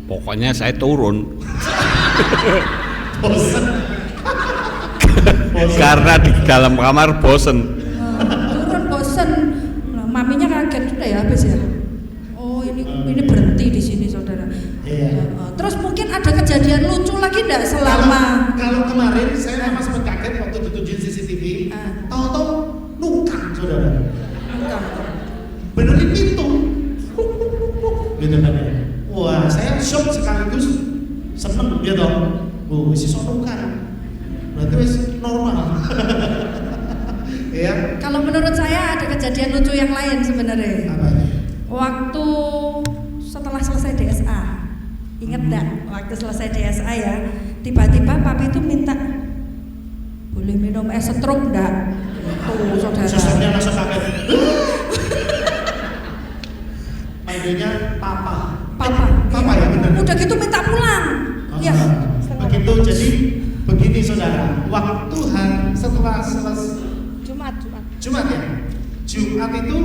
pokoknya saya turun. Bosen. Karena di dalam kamar bosen. Turun bosen. Nah, maminya kaget sudah ya habis ya. Oh ini berhenti di sini saudara. Iya. Terus mungkin ada kejadian lucu lagi enggak selama? Kalau kemarin saya memang sempat kaget waktu ditunjukin CCTV, tahu-tahu nungkang saudara. Benerin pintu. Gitu kan ya. Wah, saya shock sekaligus seneng dia dong. Si nungkang. Berarti wis normal. Ya. Kalau menurut saya ada kejadian lucu yang lain sebenarnya. Apa? Waktu setelah selesai DSA, inget enggak? Waktu selesai DSA ya, tiba-tiba Papi itu minta boleh minum es setrum enggak? Tuh saudara. Susternya langsung kaget. Manggilnya Papa. Papa ya benar. Udah gitu minta pulang. Ya. Begitu jadi begini saudara. Waktu setelah Jumat ya. Jumat itu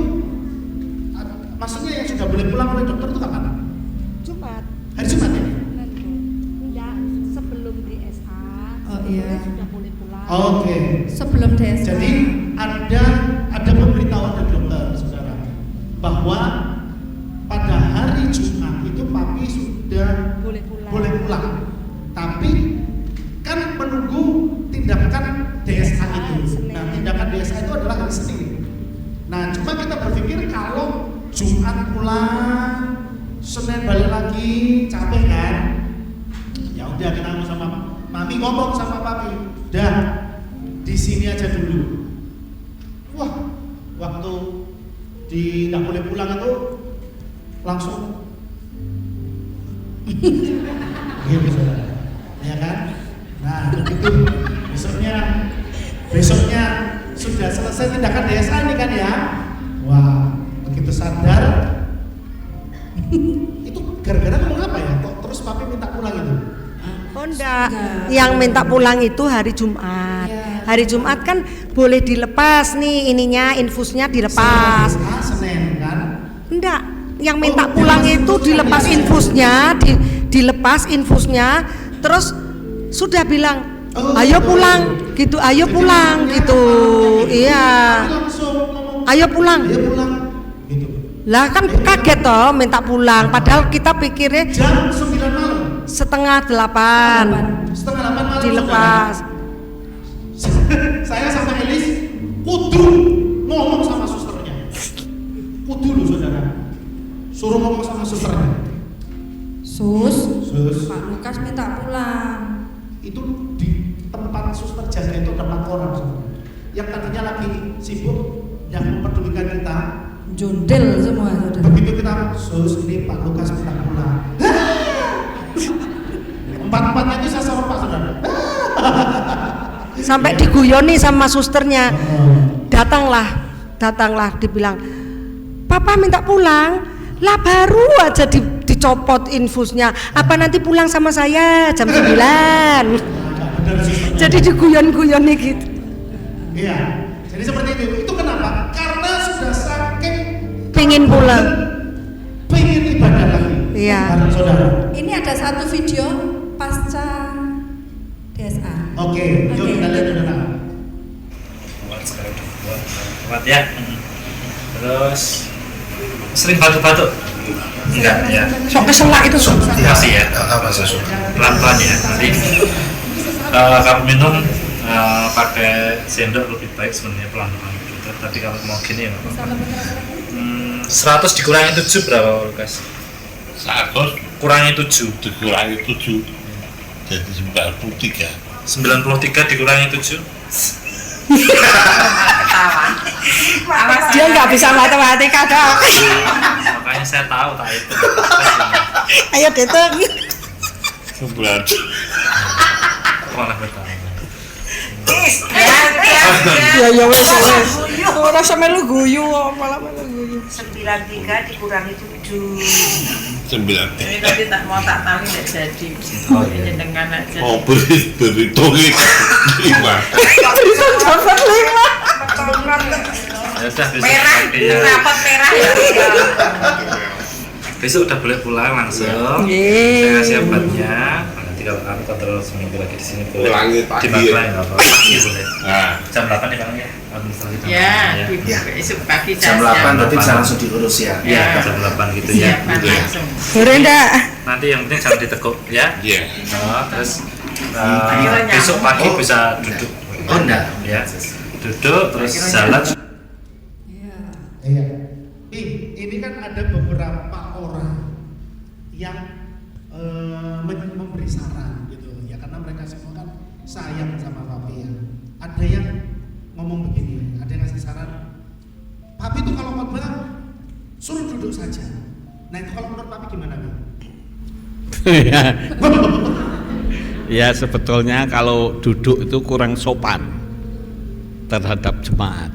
maksudnya yang sudah boleh pulang oleh dokter itu kapan? Jumat. Hari Jumat ya? Enggak, sebelum DSA. Oh iya. Sudah boleh pulang. Oke. Sebelum DSA. Jadi ada pemberitahuan dari dokter saudara bahwa pada hari Jumat itu Papi sudah Boleh pulang. boleh pulang. Tapi kan menunggu tindakan DSA itu. Nah, tindakan DSA itu adalah hari Senin. Nah, cuma kita berpikir kalau Jumat pulang, Senin balik lagi, capek kan? Ya udah kita ngomong sama Mami, ngomong sama Papi. Dah, di sini aja dulu. Wah, waktu nggak boleh pulang itu langsung gitu saudara. Ya kan? Nah, begitu besoknya sudah selesai tindakan DSA ini kan ya. Wah, begitu sadar itu gara-gara ngomong apa ya? Kok terus Papi minta pulang itu? Oh enggak, yang minta pulang itu hari Jumat. Hari Jumat kan boleh dilepas nih ininya, infusnya dilepas. Senin kan? Enggak, yang minta pulang itu dilepas infusnya, dilepas infusnya, terus sudah bilang ayo pulang gitu, ayo pulang gitu. Iya, ayo pulang. Lah kan kaget toh minta pulang, padahal kita pikirnya Jam 9 malam. setengah 8 malam dilepas. Saya sama Elis kudu ngomong sama susternya. Kudu loh saudara. Suruh ngomong sama susternya. Sus, Sus, Pak Lukas minta pulang. itu di tempat suster jaga itu ada 4 orang semua. Yang tadinya lagi sibuk yang mempedulikan kita. Jondel semua saudara. Begitu kita, Sus ini Pak Lukas minta pulang. Empat-empatnya itu saya sama Pak saudara. Sampai diguyoni sama susternya. Datanglah dibilang, "Papa minta pulang." Lah baru aja dicopot infusnya. Apa nanti pulang sama saya jam 9? Jadi diguyon-guyoni gitu. Iya, jadi seperti itu. Itu kenapa? Karena sudah saking Pingin pulang. pengen ibadah lagi. Iya. Bareng saudara. Ini ada satu video pasca DSA. Oke, yuk kita lihat saudara. Kuat ya. Terus sering batuk-batuk? Enggak ya. Sok keselak itu. Masih ya. Pelan-pelan ya. Nanti kalau minum pakai sendok lebih baik sebenarnya pelan-pelan gitu. Tapi kalau mau gini ya nggak apa-apa. 100 dikurangi 7 berapa Lukas? 100 Kurangi 7. dikurangi 7 jadi 93. 93 dikurangi 7. Dia nggak bisa matematika dong. Makanya saya tahu tak itu. Ayo dihitung. 9. Mana betul. Ya wes. Ora sampe lu guyu malah melu guyu. 93 dikurangi 7. 9. Ini tadi tak mau tak tahu tidak jadi. Oh, iya. Jenengan aja. Oh, berhitung 5. Berhitung dapat 5. Ya udah besok Merah, pakai ya. rapat merah ya. Besok udah boleh pulang langsung. Yeay. Saya kasih obatnya. Nanti kalau aku kontrol seminggu lagi di sini boleh. Ulangi pagi Dimaklai ya. nggak apa-apa. Iya boleh. Nah, Jam 8 nih Bang ya. Administrasi jam Ya, 8 ya. besok pagi Jam 8 berarti bisa langsung diurus ya. Iya, jam 8 gitu ya. Siapkan langsung. Boleh enggak? Nanti yang penting jangan ditekuk ya. iya. Oh, terus besok pagi bisa duduk. Oh enggak. Ya. Duduk terus jalan. Iya. Ini kan ada beberapa orang yang memberi saran gitu ya, karena mereka semua kan sayang sama papi ya. Ada yang ngomong begini, ada yang ngasih saran, papi itu kalau khotbah suruh duduk saja. Nah itu kalau menurut papi gimana Bi? Ya sebetulnya kalau duduk itu kurang sopan terhadap jemaat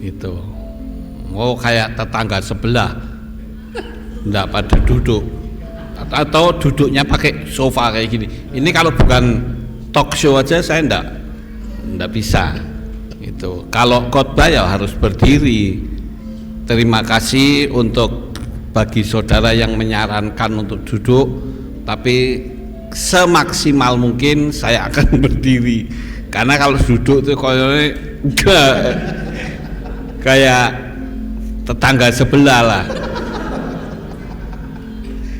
itu. Oh kayak tetangga sebelah enggak pada duduk atau duduknya pakai sofa kayak gini. Ini kalau bukan talk show aja saya enggak bisa itu. Kalau khotbah ya harus berdiri. Terima kasih untuk bagi saudara yang menyarankan untuk duduk, tapi semaksimal mungkin saya akan berdiri karena kalau duduk itu kayak tetangga sebelah lah.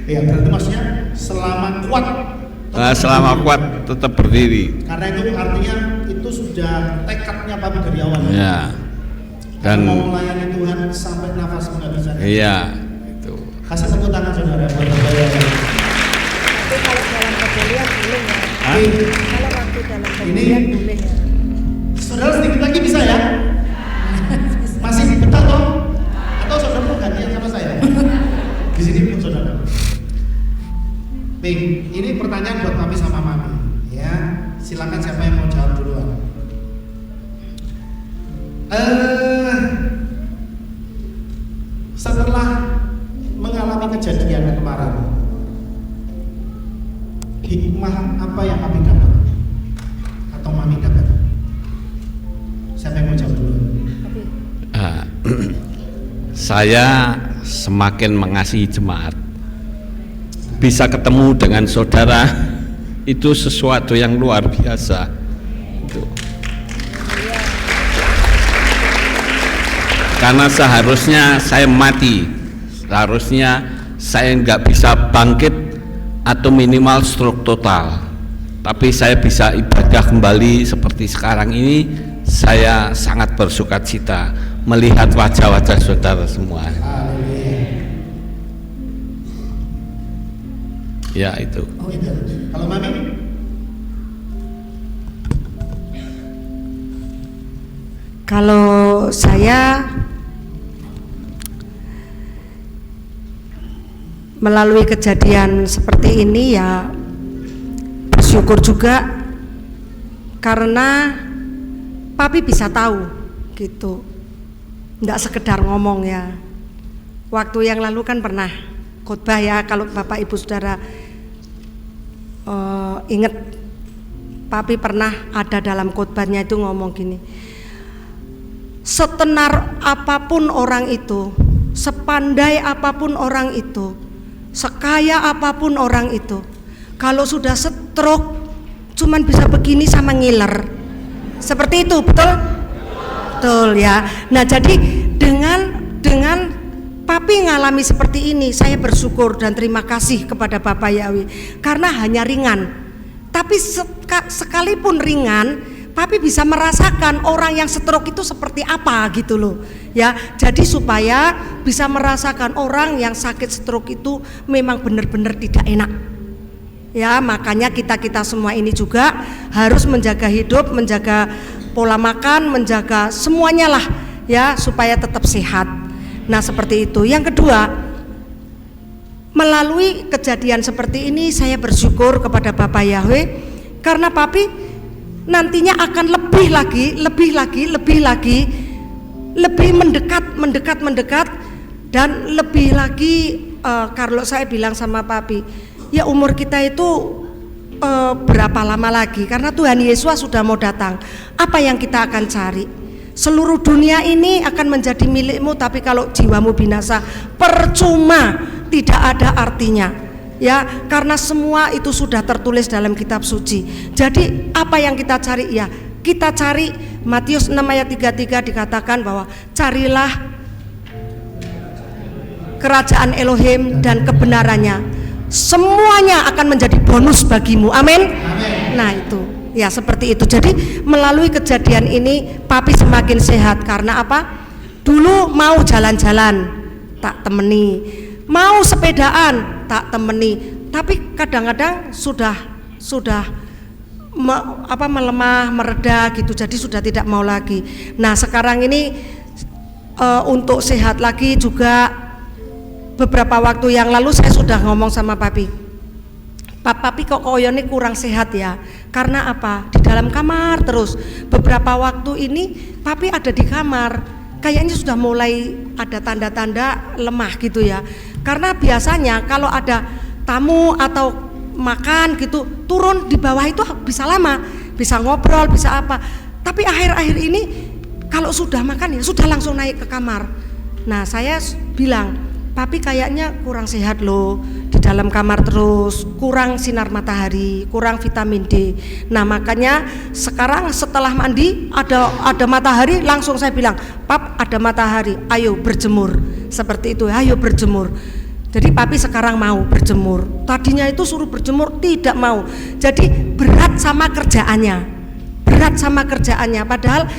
Ya berarti maksudnya selama kuat. Selama kuat tetap berdiri. Karena itu artinya itu sudah tekadnya papi dari awal. Ya. Dan mau melayani Tuhan sampai nafas nggak bisa. Iya. Itu. Kasih tepuk tangan saudara buat saudara. Tapi kalau dalam kejadian boleh ya. Hah? Kalau waktu dalam kejadian boleh ya. Saudara sedikit lagi bisa ya? Masih betah toh? Atau saudara mau gantian sama saya? Di sini pun saudara. Ping, ini pertanyaan buat papi sama mami. Ya, silakan siapa yang mau jawab duluan. Setelah mengalami kejadian kemarin, hikmah apa yang kami dapat atau mami dapat? Siapa yang mau jawab dulu? Saya semakin mengasihi jemaat. bisa ketemu dengan saudara itu sesuatu yang luar biasa. Karena seharusnya saya mati, seharusnya saya nggak bisa bangkit atau minimal stroke total, tapi saya bisa ibadah kembali seperti sekarang ini. Saya sangat bersukacita melihat wajah-wajah saudara semua. Ya itu. Oh itu. Kalau Mami? Kalau saya melalui kejadian seperti ini ya bersyukur juga, karena Papi bisa tahu gitu, nggak sekedar ngomong ya. Waktu yang lalu kan pernah khotbah ya, kalau Bapak Ibu Saudara ingat, Papi pernah ada dalam khotbahnya itu ngomong gini, setenar apapun orang itu, sepandai apapun orang itu, sekaya apapun orang itu, kalau sudah stroke cuman bisa begini sama ngiler. Seperti itu, betul? Betul ya. Nah, jadi dengan Papi ngalami seperti ini, saya bersyukur dan terima kasih kepada Bapak Yawi, karena hanya ringan. Tapi sekalipun ringan, Papi bisa merasakan orang yang stroke itu seperti apa gitu loh. Ya, jadi supaya bisa merasakan orang yang sakit stroke itu memang benar-benar tidak enak. Ya, makanya kita semua ini juga harus menjaga hidup, menjaga pola makan, menjaga semuanya lah ya, supaya tetap sehat. Nah, seperti itu. Yang kedua, melalui kejadian seperti ini saya bersyukur kepada Bapak Yahweh, karena Papi nantinya akan lebih lagi lebih mendekat dan lebih lagi kalau saya bilang sama Papi, ya umur kita itu berapa lama lagi, karena Tuhan Yesus sudah mau datang. Apa yang kita akan cari? Seluruh dunia ini akan menjadi milikmu, tapi kalau jiwamu binasa percuma, tidak ada artinya ya, karena semua itu sudah tertulis dalam kitab suci. Jadi apa yang kita cari? Ya kita cari Matius 6 ayat 33 dikatakan bahwa carilah kerajaan Elohim dan kebenarannya, semuanya akan menjadi bonus bagimu. Amin. Nah itu ya, seperti itu. Jadi melalui kejadian ini Papi semakin sehat. Karena apa? Dulu mau jalan-jalan tak temeni, mau sepedaan tak temeni, tapi kadang-kadang sudah melemah, mereda gitu, jadi sudah tidak mau lagi. Nah sekarang ini untuk sehat lagi juga, beberapa waktu yang lalu saya sudah ngomong sama Papi, Papi kok koyone kurang sehat ya. Karena apa? Di dalam kamar terus. Beberapa waktu ini Papi ada di kamar, kayaknya sudah mulai ada tanda-tanda lemah gitu ya. Karena biasanya kalau ada tamu atau makan gitu, turun di bawah itu bisa lama, bisa ngobrol, bisa apa. Tapi akhir-akhir ini kalau sudah makan ya sudah langsung naik ke kamar. Nah saya bilang, Papi kayaknya kurang sehat loh, di dalam kamar terus, kurang sinar matahari, kurang vitamin D. Nah makanya sekarang setelah mandi ada matahari, langsung saya bilang, Pap ada matahari, ayo berjemur. Seperti itu, ayo berjemur. Jadi Papi sekarang mau berjemur. Tadinya itu suruh berjemur tidak mau. Jadi berat sama kerjaannya. Padahal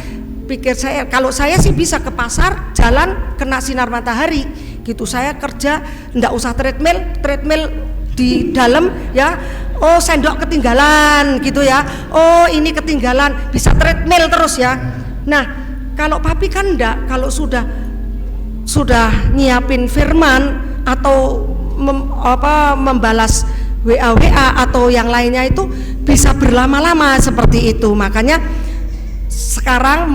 pikir saya, kalau saya sih bisa ke pasar, jalan kena sinar matahari gitu. Saya kerja enggak usah treadmill di dalam ya. Oh sendok ketinggalan gitu ya. Oh ini ketinggalan, bisa treadmill terus ya. Nah kalau Papi kan enggak, kalau sudah nyiapin firman atau membalas WA atau yang lainnya itu bisa berlama-lama seperti itu. Makanya sekarang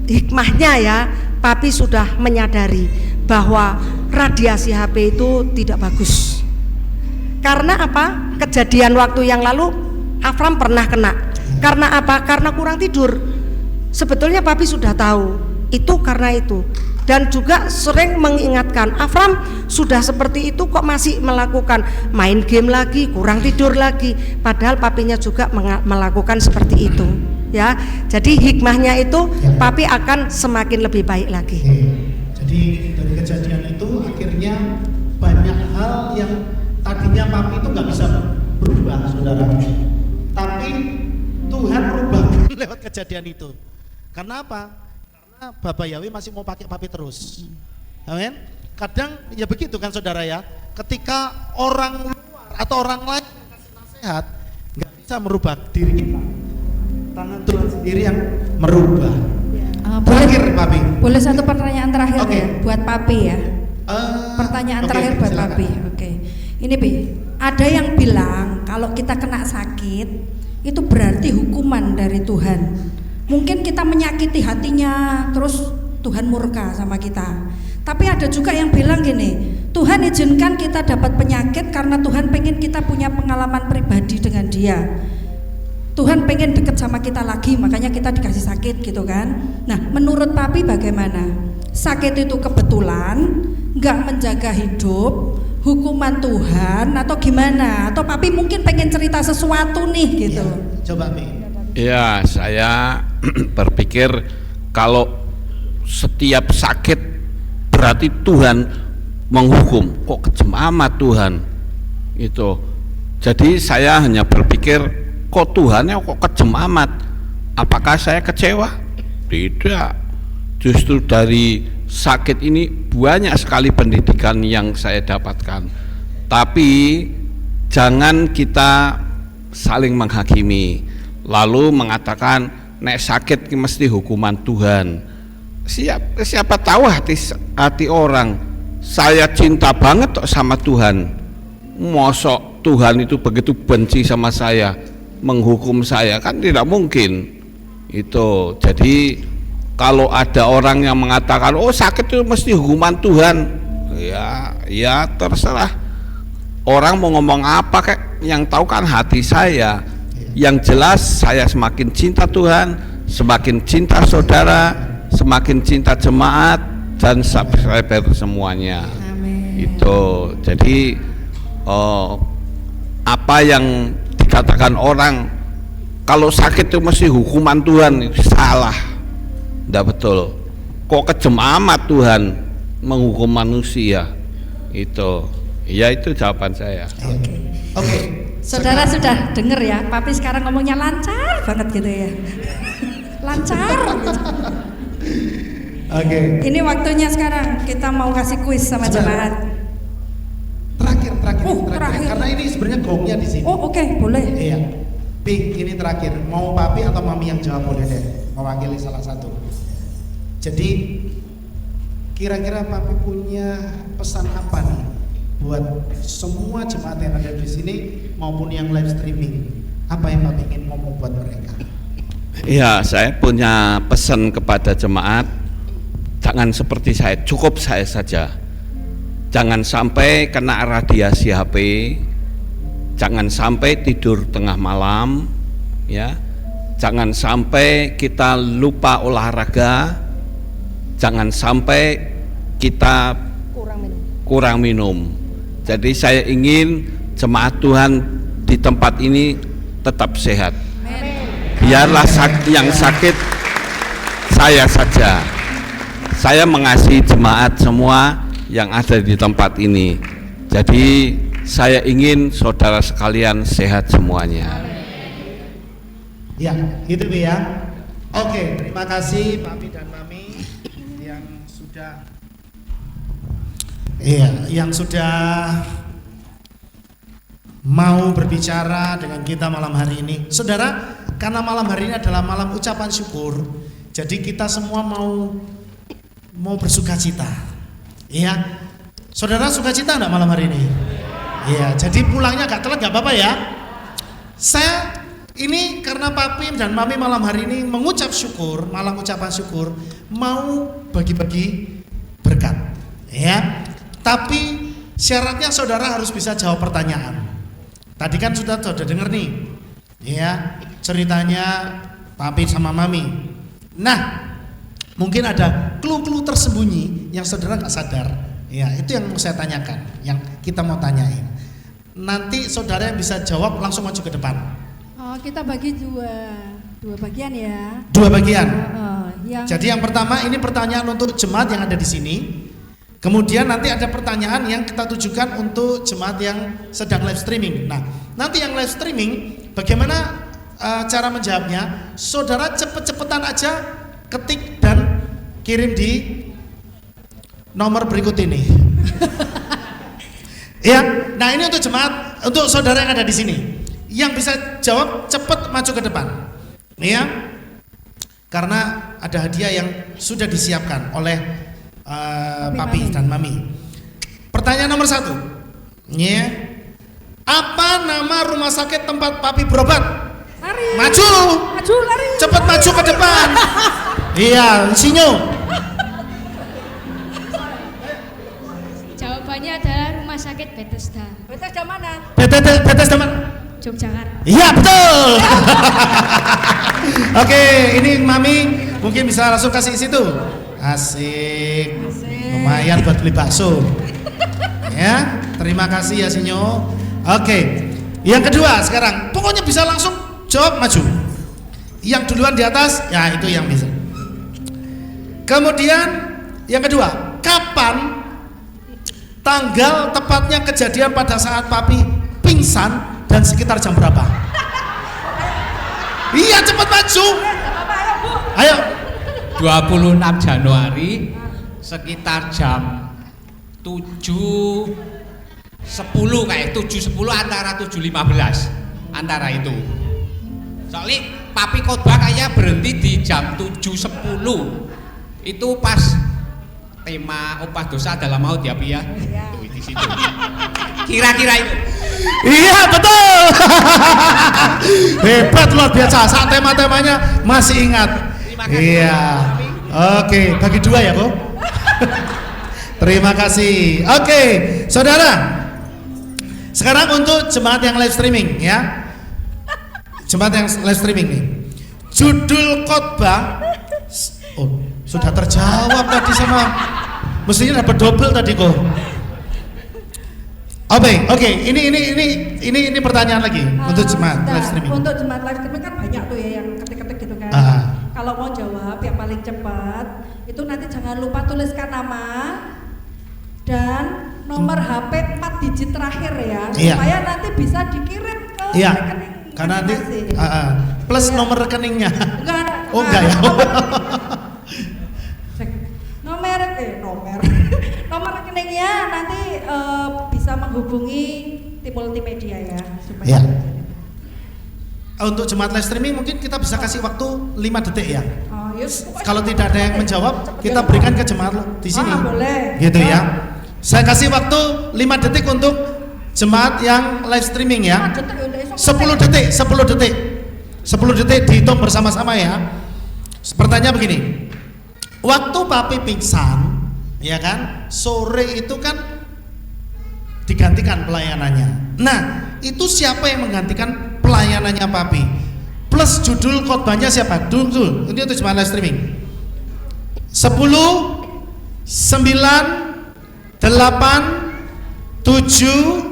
hikmahnya ya, Papi sudah menyadari bahwa radiasi HP itu tidak bagus. Karena apa? Kejadian waktu yang lalu Afram pernah kena. Karena apa? Karena kurang tidur. Sebetulnya Papi sudah tahu itu karena itu. dan juga sering mengingatkan, Afram sudah seperti itu kok masih melakukan main game lagi, kurang tidur lagi, padahal papinya juga melakukan seperti itu ya. Jadi hikmahnya itu papi akan semakin lebih baik lagi. Jadi dari kejadian itu akhirnya banyak hal yang tadinya papi itu nggak bisa berubah, saudara, tapi Tuhan rubah lewat kejadian itu. Karena apa? Karena Bapak Yahweh masih mau pakai papi terus. Amin. Kadang ya begitu kan saudara ya. Ketika orang luar atau orang lain yang kasih nasihat nggak bisa merubah diri kita. Tangan Tuhan sendiri yang merubah. Terakhir papi. Boleh satu pertanyaan terakhir ya buat papi ya. Pertanyaan terakhir buat silakan. Papi. Oke. Ini Pi, ada yang bilang kalau kita kena sakit itu berarti hukuman dari Tuhan. Mungkin kita menyakiti hatinya, terus Tuhan murka sama kita. Tapi ada juga yang bilang gini, Tuhan izinkan kita dapat penyakit karena Tuhan pengen kita punya pengalaman pribadi dengan Dia. Tuhan pengen deket sama kita lagi, makanya kita dikasih sakit gitu kan. Nah, menurut papi bagaimana? Sakit itu kebetulan, nggak menjaga hidup, hukuman Tuhan atau gimana? Atau papi mungkin pengen cerita sesuatu nih gitu. Ya, coba Mi. Ya, saya berpikir kalau setiap sakit berarti Tuhan menghukum. Kok kejam amat Tuhan itu. Jadi saya hanya berpikir, kok Tuhannya kok kejam amat? Apakah saya kecewa? Tidak. Justru dari sakit ini banyak sekali pendidikan yang saya dapatkan. Tapi jangan kita saling menghakimi lalu mengatakan nek sakit mesti hukuman Tuhan. Siapa tahu hati orang, saya cinta banget kok sama Tuhan, mosok Tuhan itu begitu benci sama saya, menghukum saya, kan tidak mungkin itu. Jadi kalau ada orang yang mengatakan oh sakit itu mesti hukuman Tuhan, ya terserah orang mau ngomong apa, kayak yang tahu kan hati saya. Yang jelas saya semakin cinta Tuhan, semakin cinta saudara, semakin cinta jemaat dan subscriber semuanya. Amin. Itu jadi apa yang dikatakan orang kalau sakit itu mesti hukuman Tuhan, itu salah, tidak betul. Kok kejam amat Tuhan menghukum manusia? Itu ya, itu jawaban saya. Oke. Saudara sudah dengar ya, papi sekarang ngomongnya lancar banget gitu ya. Lancar gitu. Oke. Ini waktunya sekarang kita mau kasih kuis sama jemaat. Terakhir. Terakhir. Karena ini sebenarnya gongnya di sini. Oh, oke, boleh. Iya. Pink, ini terakhir. Mau papi atau mami yang jawab boleh deh. Mewakili salah satu. Jadi kira-kira papi punya pesan apa nih buat semua jemaat yang ada di sini maupun yang live streaming? Apa yang papi ingin ngomong buat mereka? Ya, saya punya pesan kepada jemaat, jangan seperti saya, cukup saya saja. Jangan sampai kena radiasi HP, jangan sampai tidur tengah malam, ya. Jangan sampai kita lupa olahraga, jangan sampai kita kurang minum. Jadi saya ingin jemaat Tuhan di tempat ini tetap sehat. Biarlah yang sakit saya saja. Saya mengasihi jemaat semua yang ada di tempat ini. Jadi saya ingin saudara sekalian sehat semuanya. Ya, gitu ya. Oke, terima kasih papi dan mami yang sudah mau berbicara dengan kita malam hari ini. Saudara, karena malam hari ini adalah malam ucapan syukur, jadi kita semua mau bersukacita. Iya, saudara sukacita enggak malam hari ini? Iya, jadi pulangnya agak telat, nggak apa-apa ya. Saya ini karena papi dan mami malam hari ini mengucap syukur, malam ucapan syukur, mau bagi-bagi berkat, ya. Tapi syaratnya saudara harus bisa jawab pertanyaan. Tadi kan sudah dengar nih, ya, ceritanya papi sama mami. Nah, mungkin ada ada clue-clue tersembunyi yang saudara nggak sadar. Ya, itu yang mau saya tanyakan, yang kita mau tanyain. Nanti saudara yang bisa jawab langsung maju ke depan. Oh, kita bagi dua bagian ya. Dua bagian. Jadi yang pertama ini pertanyaan untuk jemaat yang ada di sini. Kemudian nanti ada pertanyaan yang kita tujukan untuk jemaat yang sedang live streaming. Nah, nanti yang live streaming bagaimana cara menjawabnya? Saudara cepet-cepetan aja ketik dan kirim di nomor berikut ini. Ya, nah ini untuk jemaat, untuk saudara yang ada di sini, yang bisa jawab cepat maju ke depan, ya, karena ada hadiah yang sudah disiapkan oleh papi dan mami. Pertanyaan nomor 1, ya, apa nama rumah sakit tempat papi berobat? Lari. Maju, lari. Cepat maju ke depan. Iya, sinyo. Jawabannya adalah Rumah Sakit Bethesda. Bethesda mana? Bethesda mana? Yogyakarta. Iya, betul. Oke, ini mami mungkin bisa langsung kasih situ. Asik. Lumayan buat beli bakso. Ya, terima kasih ya Sinyo. Oke. Yang kedua sekarang, pokoknya bisa langsung jawab maju. Yang duluan di atas, ya itu yang bisa. Kemudian yang kedua, kapan tanggal tepatnya kejadian pada saat papi pingsan dan sekitar jam berapa? Iya, cepat maju. Ayo. 26 Januari sekitar jam 7.10 kayak 7.10 antara 7.15 antara itu. Soalnya papi khotbah kayak berhenti di jam 7.10. Itu pas tema upah dosa adalah maut ya Pi ya. Tuh, di situ. Kira-kira itu. Iya, betul. Hebat, luar biasa. Saat tema-temanya masih ingat. Iya. Oke, bagi 2 ya, Bu. Terima kasih. Oke, saudara. Sekarang untuk jemaat yang live streaming ya. Jemaat yang live streaming nih. Judul khotbah. Oh, sudah terjawab tadi sama. Mestinya dapat double tadi kok. Oke, ini pertanyaan lagi untuk jemaat live streaming. Untuk jemaat live streaming kan banyak tuh ya yang ketik-ketik gitu kan. Kalau mau jawab yang paling cepat itu nanti jangan lupa tuliskan nama dan nomor HP 4 digit terakhir ya, supaya nanti bisa dikirim ke rekening. Karena nanti plus nomor rekeningnya. Enggak ada. Oh enggak ya. Nomor rekeningnya nanti bisa menghubungi tim multimedia ya supaya. Untuk jemaat live streaming mungkin kita bisa kasih waktu 5 detik ya. Kalau tidak ada yang menjawab, kita berikan ke jemaat di sini. Boleh. Gitu ya. Saya kasih waktu 5 detik untuk jemaat yang live streaming ya. 10 detik. 10 detik dihitung bersama-sama ya. Pertanyaan begini. Waktu papi pingsan, ya kan, sore itu kan digantikan pelayanannya. Nah, itu siapa yang menggantikan pelayanannya papi? Plus judul khotbahnya siapa? Dulu, ini untuk jemaat live streaming. 10, 9, 8, 7,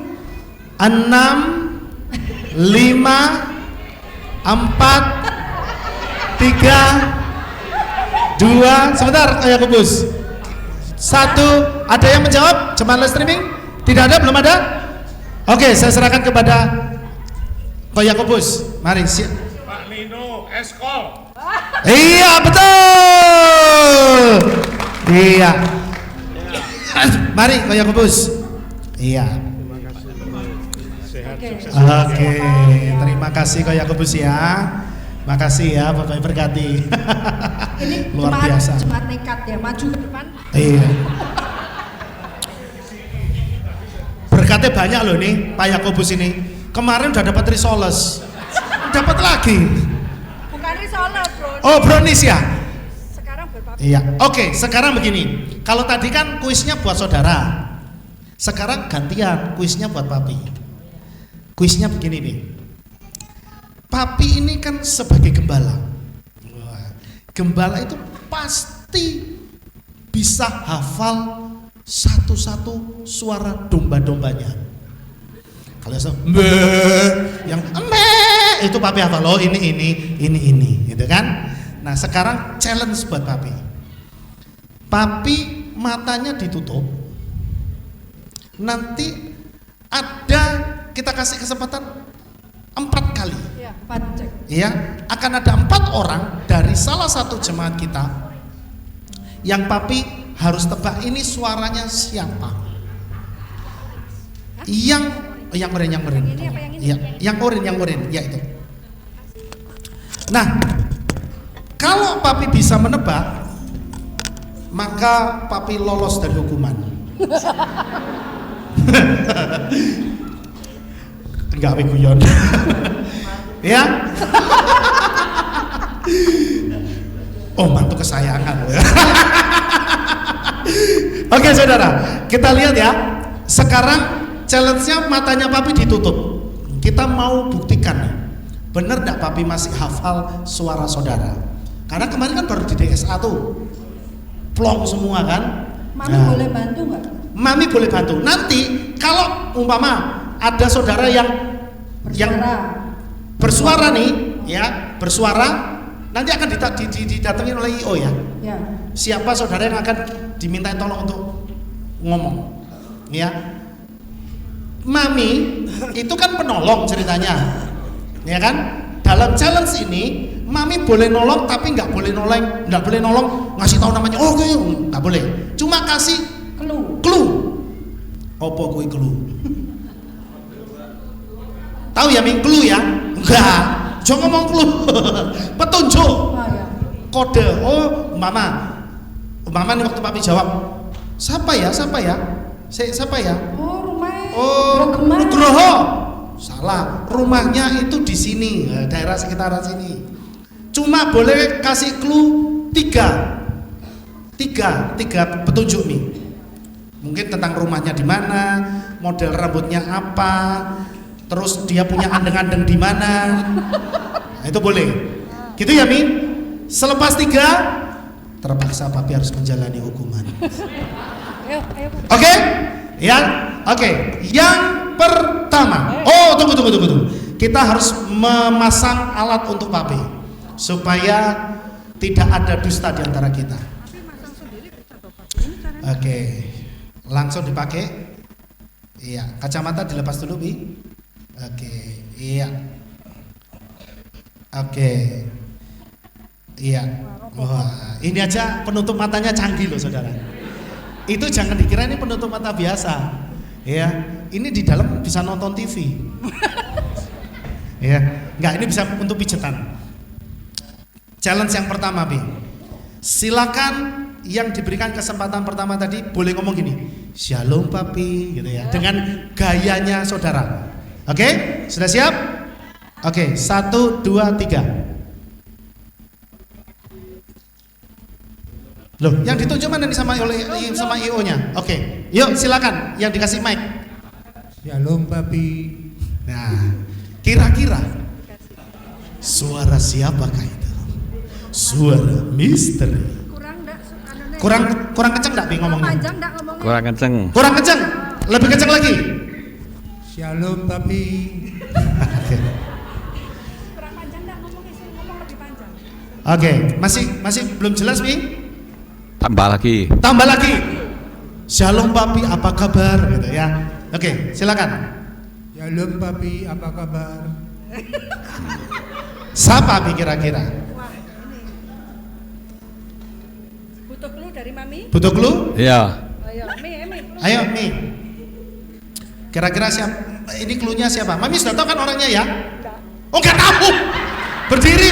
6, 5, 4, 3, 2, sebentar, Yakobus. 1, ada yang menjawab jemaat live streaming? Tidak ada, belum ada? Oke, saya serahkan kepada Ko Yakobus. Mari, Pak Nino Eskol. Iya, betul. Iya. Mari, Ko Yakobus. Iya. Oke, terima kasih Ko Yakobus ya. Makasih ya, Bapak berkati. Ini luar biasa. Jemaat nekat ya, maju ke depan. Iya. Berkatnya banyak loh nih, Pak Yakobus ini. Kemarin udah dapat risoles, dapat lagi. Bukan risoles, bro. Oh, brownies ya. Sekarang berapa? Iya. Oke, sekarang begini. Kalau tadi kan kuisnya buat saudara, sekarang gantian kuisnya buat papi. Kuisnya begini nih. Papi ini kan sebagai gembala. Gembala itu pasti bisa hafal satu-satu suara domba-dombanya. Kalau yang itu papi hafal, oh ini, gitu kan? Nah sekarang challenge buat papi. Papi matanya ditutup. Nanti kita kasih kesempatan 4 kali. Ya, akan ada 4 orang dari salah satu jemaat kita yang papi harus tebak ini suaranya siapa. Yang oren. Ya, yang oren, ya itu. Nah, kalau papi bisa menebak, maka papi lolos dari hukuman. Enggak guyon. Ya. Oh, mantu kesayangan. Oke, saudara, kita lihat ya. Sekarang challenge-nya matanya papi ditutup. Kita mau buktikan bener enggak papi masih hafal suara saudara. Karena kemarin kan baru di DSA tuh. Plong semua kan. Mami boleh bantu nggak? Mami boleh bantu. Nanti kalau umpama ada saudara yang bersuara nih, ya, bersuara, nanti akan didatengin oleh IO ya. Ya. Siapa saudara yang akan diminta tolong untuk ngomong, ya. Mami itu kan penolong ceritanya, ya kan? Dalam challenge ini, Mami boleh nolong tapi nggak boleh nolong ngasih tahu namanya. Oh, nggak boleh. Cuma kasih clue. Opo kuwi clue? Tahu ya, Ming, clue ya? Enggak. Jangan ngomong clue. Petunjuk. Kode. Oh, Mama nih waktu papi jawab, siapa ya? Siapa ya? Oh, rumahnya. Oh, Nugroho. Salah. Rumahnya itu di sini, daerah sekitaran sini. Cuma boleh kasih clue 3 petunjuk nih. Mungkin tentang rumahnya di mana, model rambutnya apa, terus dia punya andeng-andeng di mana. Nah, itu boleh. Gitu ya, Mi? Selepas 3 terpaksa papi harus menjalani hukuman. Oke? Ya? Oke. Yang pertama. Oh, tunggu. Kita harus memasang alat untuk papi supaya tidak ada dusta di antara kita. Oke. Langsung dipakai. Iya, kacamata dilepas dulu, Bi. Oke, iya. Oke. Iya. Wah, ini aja penutup matanya canggih loh, saudara. Itu jangan dikira ini penutup mata biasa. Ya, ini di dalam bisa nonton TV. Ya, enggak, ini bisa untuk pijetan. Challenge yang pertama, Bi. Silakan yang diberikan kesempatan pertama tadi boleh ngomong gini, Shalom papi, gitu ya, dengan gayanya saudara. Oke, sudah siap? Oke, 1, 2, 3. Loh, yang ditunjuk mana nih sama IO-nya? Oke, yuk silakan yang dikasih mic. Shalom papi. Nah, kira-kira suara siapakah itu? Suara misteri. Kurang kenceng enggak Bi ngomongnya? Kurang kenceng. Kurang kenceng. Lebih kenceng lagi. Shalom papi. Kurang panjang enggak ngomongnya, ngomong lebih panjang. Oke, masih belum jelas, Bi? Tambah lagi. Shalom papi, apa kabar? Gitu ya. Oke, silakan. Shalom papi, apa kabar? Siapa Bi kira-kira? Butuh clue dari Mami? Butuh clue? Iya. Ayo, Mi. Kira-kira siapa? Ini clue-nya siapa? Mami sudah tahu kan orangnya ya? Oh, enggak tahu. Berdiri.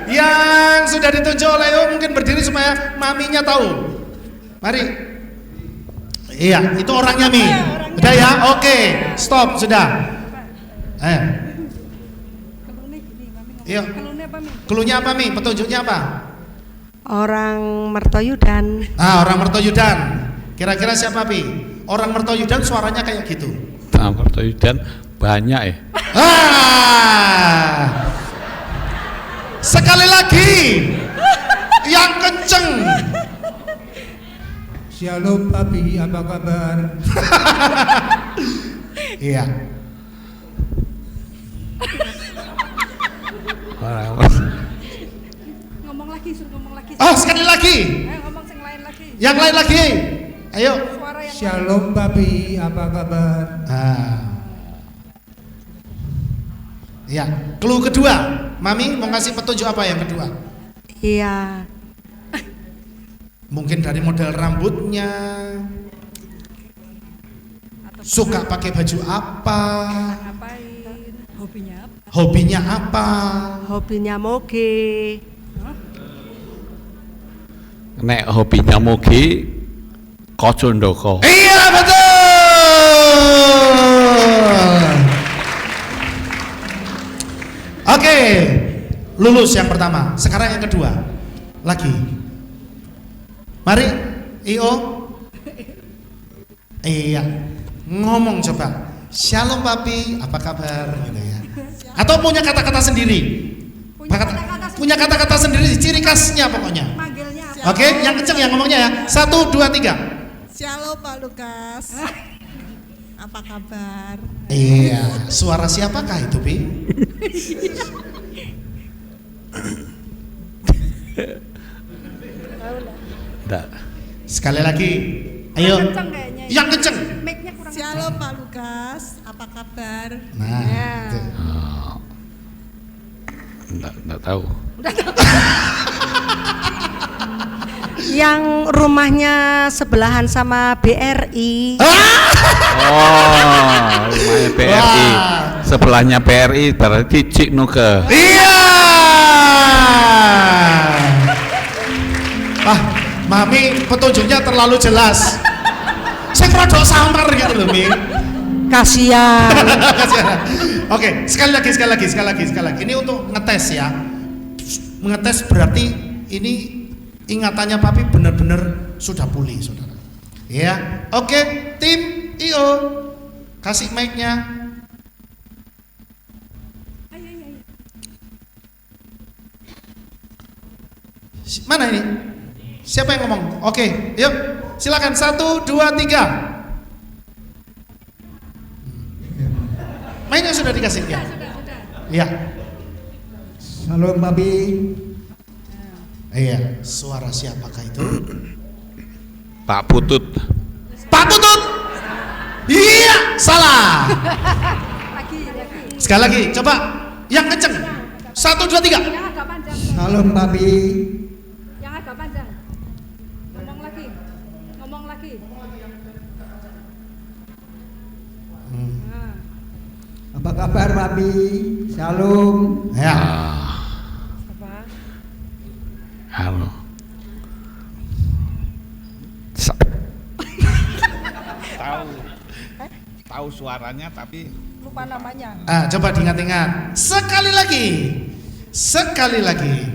Yang sudah ditunjuk oleh mungkin berdiri supaya maminya tahu. Mari. Iya, itu orangnya, Mi. Udah ya? Oke. Stop, sudah. Iya. Clue-nya apa, Mi? Petunjuknya apa? Orang Mertoyudan. Orang Mertoyudan. Kira-kira siapa, Pi? Orang Mertoyudan suaranya kayak gitu. Nah, Mertoyudan banyak ya. Sekali lagi yang kenceng. Shalom papi, apa kabar? Iya. Ngomong lagi, suruh ngomong lagi. Oh, sekali lagi. Ngomong yang lain lagi. Yang lain lagi. Ayo. Suara yang Shalom papi, apa kabar? Ya, clue kedua. Mami mau kasih petunjuk apa yang kedua? Iya. Mungkin dari model rambutnya, suka pakai baju apa, hobinya apa? hobinya apa, Hobinya moge. Nek hobinya mugi kocondoko. Iya betul. Oke, lulus yang pertama. Sekarang yang kedua. Lagi. Mari, IO. Iya. Ngomong coba. Shalom papi, apa kabar? Gitu ya. Atau punya kata-kata sendiri. Punya kata-kata sendiri, ciri khasnya pokoknya. Oke, yang kenceng yang ngomongnya ya. 1, 2, 3. Shalom Pak Lukas. Apa kabar? Iya, suara siapakah itu, Pi? Enggak. Sekali lagi. Ayo. Yang kenceng. Shalom Pak Lukas. Apa kabar? Nah. Itu. Enggak tahu. Yang rumahnya sebelahan sama BRI. Oh, rumahnya BRI. Sebelahnya BRI berarti Cik Nuke. Iya. Mami petunjuknya terlalu jelas. Saya rodok samar gitu loh, Mi. Kasihan. Oke, sekali lagi. Ini untuk ngetes ya. Ngetes berarti ini ingatannya papi benar-benar sudah pulih, saudara. Ya, oke, tim IO kasih mic-nya. Mana ini? Siapa yang ngomong? Oke, yuk, silakan 1, 2, 3. Mainnya sudah dikasih ya? Iya. Shalom papi. Iya. Suara siapakah itu? Pak Putut. Pak Putut. Iya, salah. Sekali lagi, coba yang kenceng. 1, 2, 3. Shalom papi. Yang agak panjang. Ngomong lagi. Apa kabar papi? Shalom. Ya. Halo. Tahu suaranya tapi Lupa namanya. Coba diingat-ingat. Sekali lagi.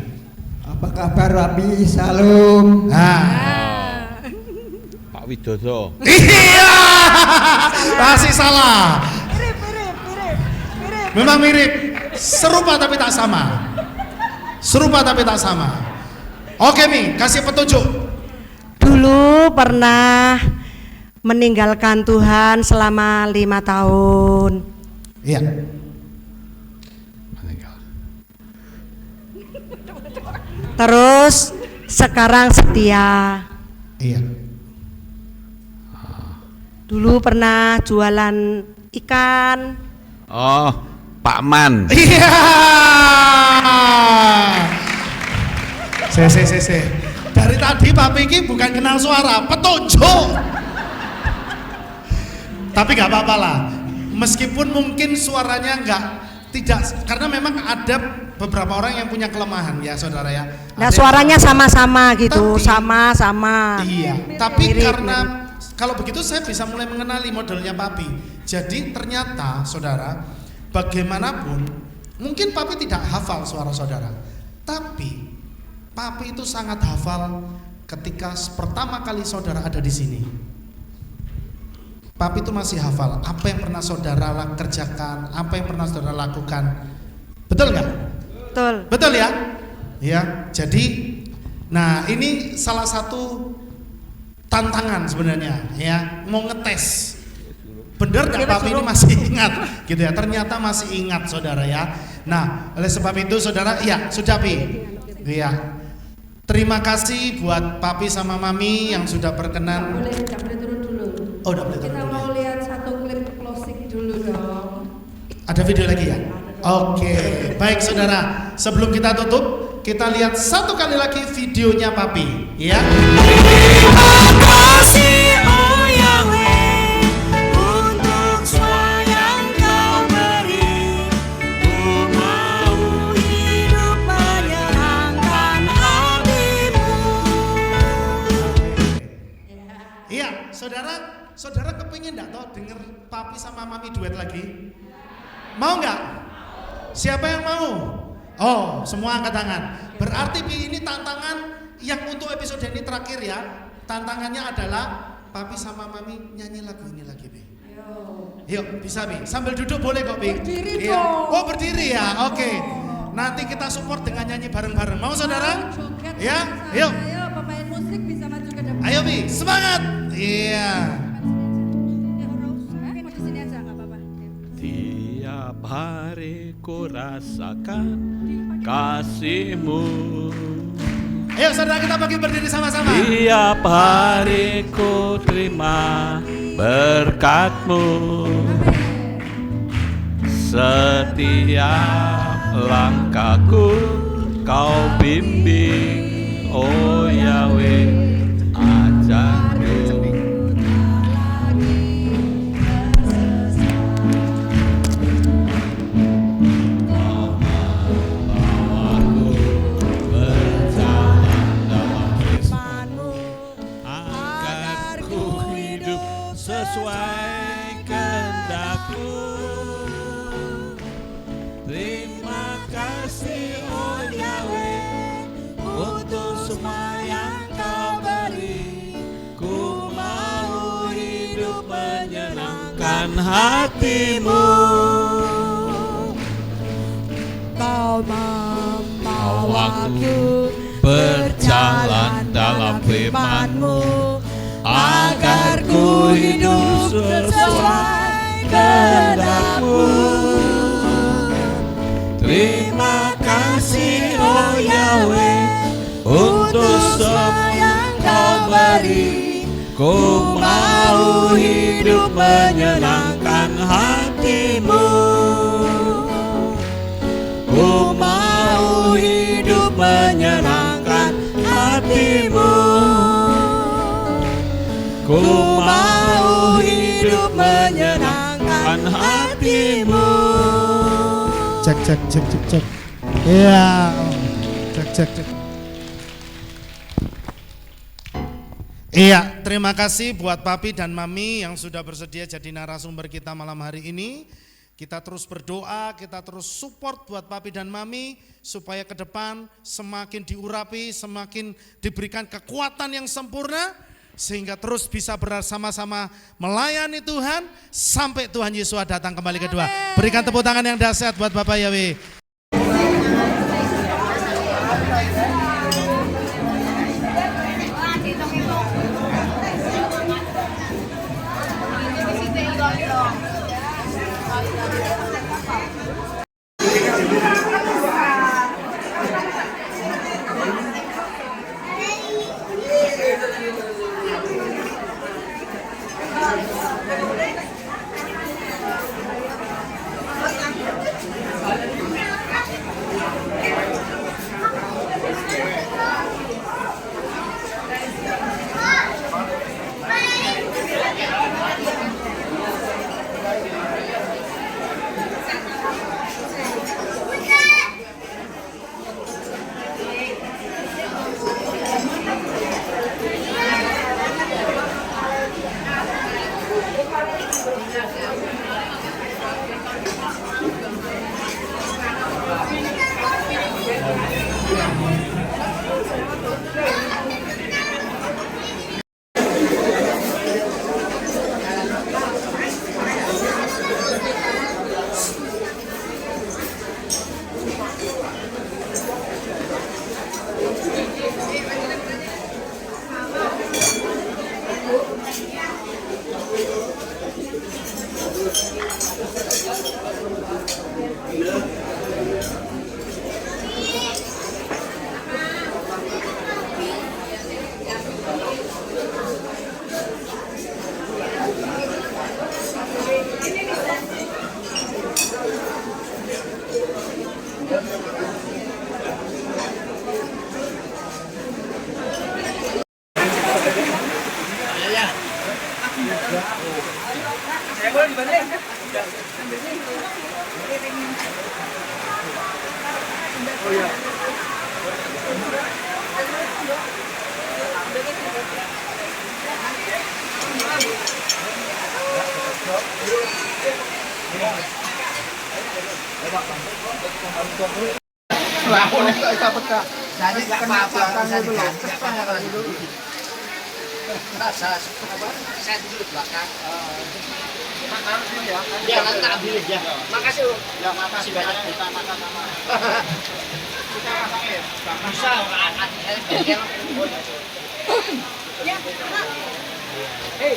Apa kabar papi? Shalom. Pak Widodo. Iya. Masih salah. Memang mirip. Serupa tapi tak sama. Oke, Mi, kasih petunjuk. Dulu pernah meninggalkan Tuhan selama 5 tahun. Iya. Terus sekarang setia. Iya. Dulu pernah jualan ikan. Oh, Pak Man. Iya. Se. Dari tadi Pak Piki bukan kenal suara, petunjuk. Tapi nggak apa-apa lah. Meskipun mungkin suaranya tidak, karena memang ada beberapa orang yang punya kelemahan ya, saudara ya. Nah, suaranya sama-sama gitu, sama-sama. Iya. Tapi Mirip, karena kalau begitu saya bisa mulai mengenali modelnya Papi. Jadi ternyata saudara, bagaimanapun mungkin Papi tidak hafal suara saudara, tapi Papi itu sangat hafal ketika pertama kali saudara ada di sini. Papi itu masih hafal apa yang pernah saudara kerjakan, apa yang pernah saudara lakukan. Betul nggak? Betul ya? Ya. Jadi, nah ini salah satu tantangan sebenarnya ya, mau ngetes bener nggak papi ini masih ingat gitu ya. Ternyata masih ingat saudara ya. Nah oleh sebab itu saudara ya sudah pi ya, terima kasih buat papi sama mami yang sudah berkenan. Boleh turun dulu. Oh udah boleh turun Kita dulu. mau lihat satu klip closing dulu dong. Ada video lagi ya? Oke, baik saudara. Sebelum kita tutup, kita lihat satu kali lagi videonya papi, ya. Terima kasih oh Yahweh untuk semua yang Kau beri. Ku mau hidup menyenangkan hatimu. Iya, saudara kepingin enggak toh denger papi sama mami duet lagi? Mau nggak? Siapa yang mau? Oh, semua angkat tangan. Berarti Bi, ini tantangan yang untuk episode ini terakhir ya. Tantangannya adalah papi sama mami nyanyi lagu ini lagi, Bi. Yuk, bisa Bi. Sambil duduk boleh kok, Bi. Berdiri Iya. dong. Oh, berdiri ya. Oke. Nanti kita support dengan nyanyi bareng-bareng. Mau saudara? Ya, yuk. Ayo pemain musik bisa maju ke depan. Ayo Bi, semangat. Iya. Di sini aja nggak apa-apa. Tiap hari ku rasakan kasih-Mu. Ayo saudara kita bagi berdiri sama-sama. Tiap hari ku terima berkat-Mu. Setiap langkahku Kau bimbing, oh Yahweh, ajarku. Sesuai kehendak-Mu. Terima kasih oh Yahweh untuk semua yang Kau beri. Ku mau hidup menyenangkan hati-Mu. Kau membawaku berjalan dalam firman-Mu, agar ku hidup sesuai kehendak-Mu. Terima kasih oh Yahweh untuk semua yang Kau beri. Ku mau hidup menyenangkan hati-Mu. Ku mau hidup menyenangkan hati-Mu. Ku mau hidup menyenangkan hati-Mu. Cek. Iya. Cek. Iya, terima kasih buat papi dan mami yang sudah bersedia jadi narasumber kita malam hari ini. Kita terus berdoa, kita terus support buat papi dan mami supaya ke depan semakin diurapi, semakin diberikan kekuatan yang sempurna sehingga terus bisa bersama-sama melayani Tuhan sampai Tuhan Yesus datang kembali kedua. Berikan tepuk tangan yang dahsyat buat Bapak Yahweh. Oh ya. Jadi nggak apa-apa, bisa diganti. Saya duduk di belakang. Ya, nanti tak ambil ya. Makasih loh. Ya, makasih banyak. Kita makan sama. Kita masakin. Bisa, ya. Hei.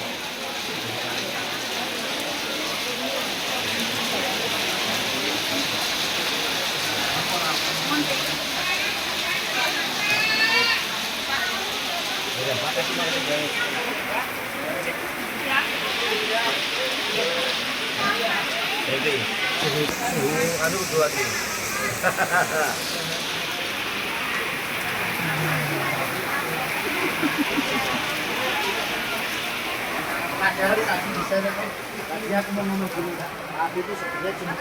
Aduh, dua sih. Padahal tadi di sana kan tadi aku mau ngomong dulu, tapi itu sebenarnya cuma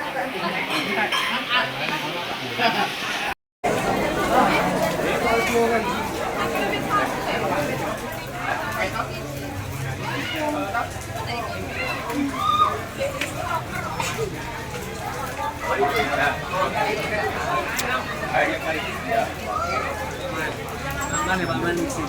Mana Pak Manik sih?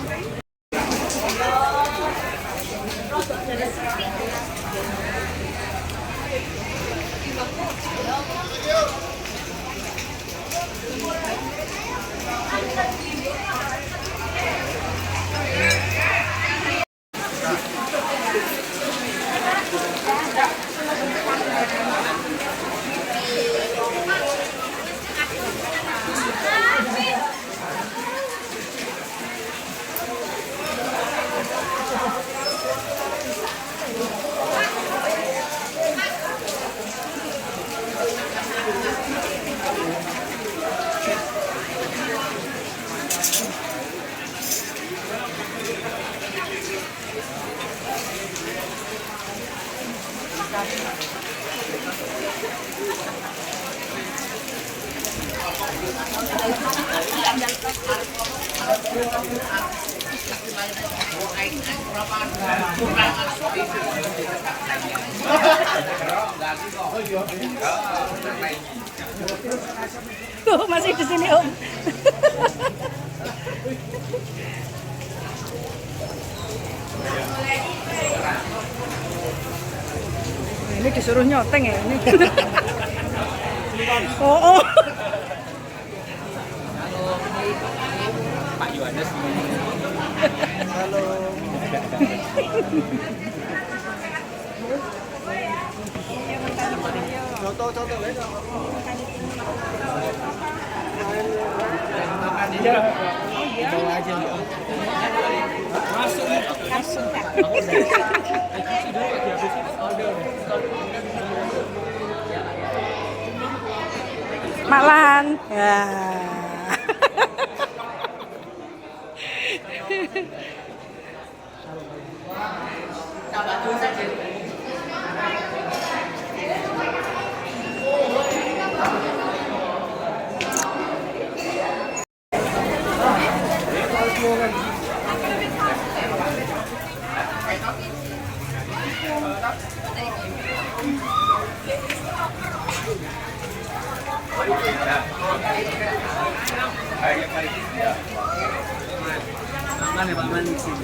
Tuh, masih di sini, Om. Ini disuruh nyoteng ya ini. Oh. Pak Yohanes. Halo. Contoh bawa aja masuk. Malan. Ya. Mana Pak Manik sih?